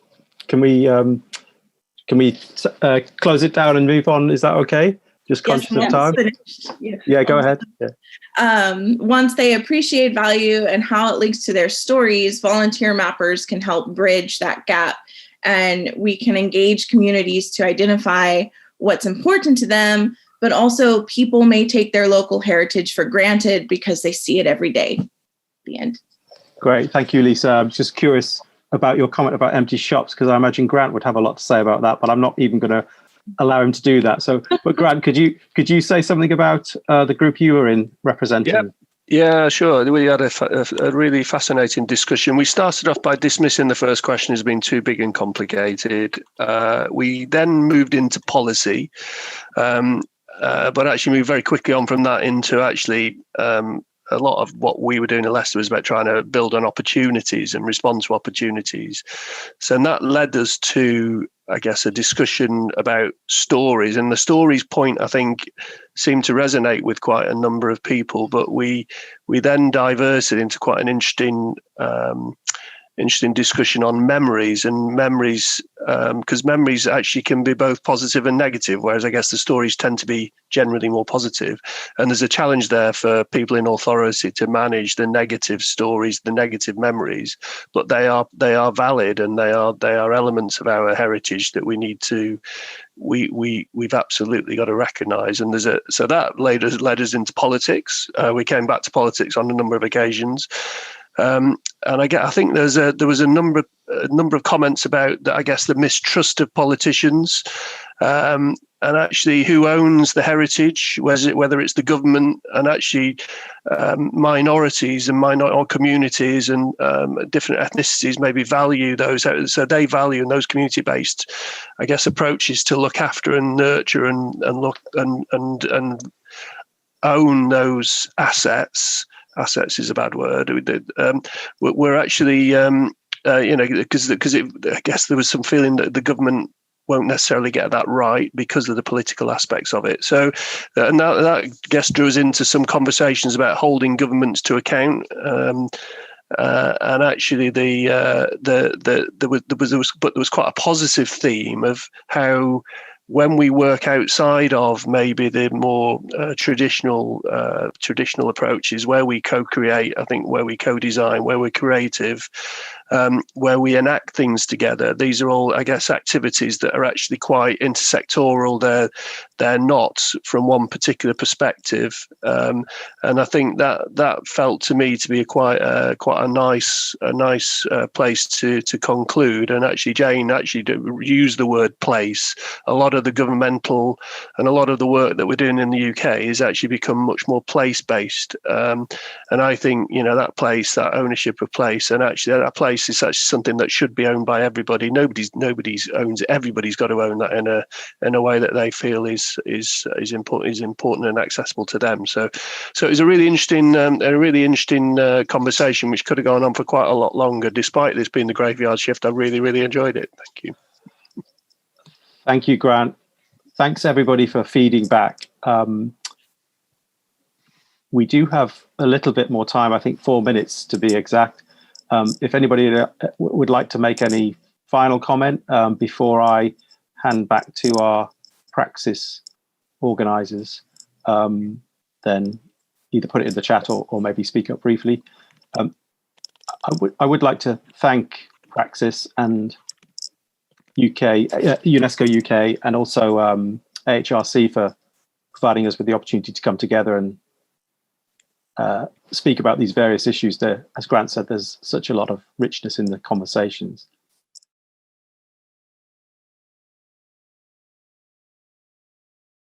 close it down and move on? Is that okay? Just conscious of time. Yeah, go ahead. Yeah. Once they appreciate value and how it links to their stories, volunteer mappers can help bridge that gap, and we can engage communities to identify what's important to them. But also people may take their local heritage for granted because they see it every day. The end. Great. Thank you, Lisa. I'm just curious about your comment about empty shops, because I imagine Grant would have a lot to say about that, but I'm not even going to allow him to do that. So, but Grant, could you say something about the group you were in representing? Yeah, sure. We had a really fascinating discussion. We started off by dismissing the first question as being too big and complicated. We then moved into policy. but actually moved very quickly on from that into actually a lot of what we were doing at Leicester was about trying to build on opportunities and respond to opportunities. So that led us to, I guess, a discussion about stories. And the stories point, I think, seemed to resonate with quite a number of people. But we then diverted into quite an interesting discussion on memories, and memories, because memories actually can be both positive and negative, whereas I guess the stories tend to be generally more positive. And there's a challenge there for people in authority to manage the negative stories, the negative memories, but they are valid, and they are elements of our heritage that we need to we've absolutely got to recognise. And so that led us into politics. We came back to politics on a number of occasions. And I think there was a number of comments about, I guess, the mistrust of politicians, and actually who owns the heritage, whether it's the government, and actually minorities and or communities and different ethnicities maybe value those. So they value in those community-based, I guess, approaches to look after and nurture and look and own those assets. Assets is a bad word. We're actually, because I guess there was some feeling that the government won't necessarily get that right because of the political aspects of it. So, and that I guess drew us into some conversations about holding governments to account. And actually, there was quite a positive theme of how, when we work outside of maybe the more traditional approaches, where we co-create, I think, where we co-design, where we're creative, where we enact things together, these are all, I guess, activities that are actually quite intersectoral. They're not from one particular perspective, and I think that felt to me to be quite a nice place to conclude. And actually, Jane used the word place. A lot of the governmental and a lot of the work that we're doing in the UK is actually become much more place-based, and I think, that place, that ownership of place, and actually that place is actually something that should be owned by everybody. Nobody's owns it. Everybody's got to own that in a way that they feel is important and accessible to them. So it was a really interesting conversation, which could have gone on for quite a lot longer. Despite this being the graveyard shift, I really, really enjoyed it. Thank you. Thank you, Grant. Thanks, everybody, for feeding back. We do have a little bit more time, I think 4 minutes to be exact. If anybody would like to make any final comment before I hand back to our Praxis organisers, then either put it in the chat or maybe speak up briefly. I would like to thank Praxis and UNESCO UK, and also AHRC for providing us with the opportunity to come together and speak about these various issues. There, as Grant said, there's such a lot of richness in the conversations.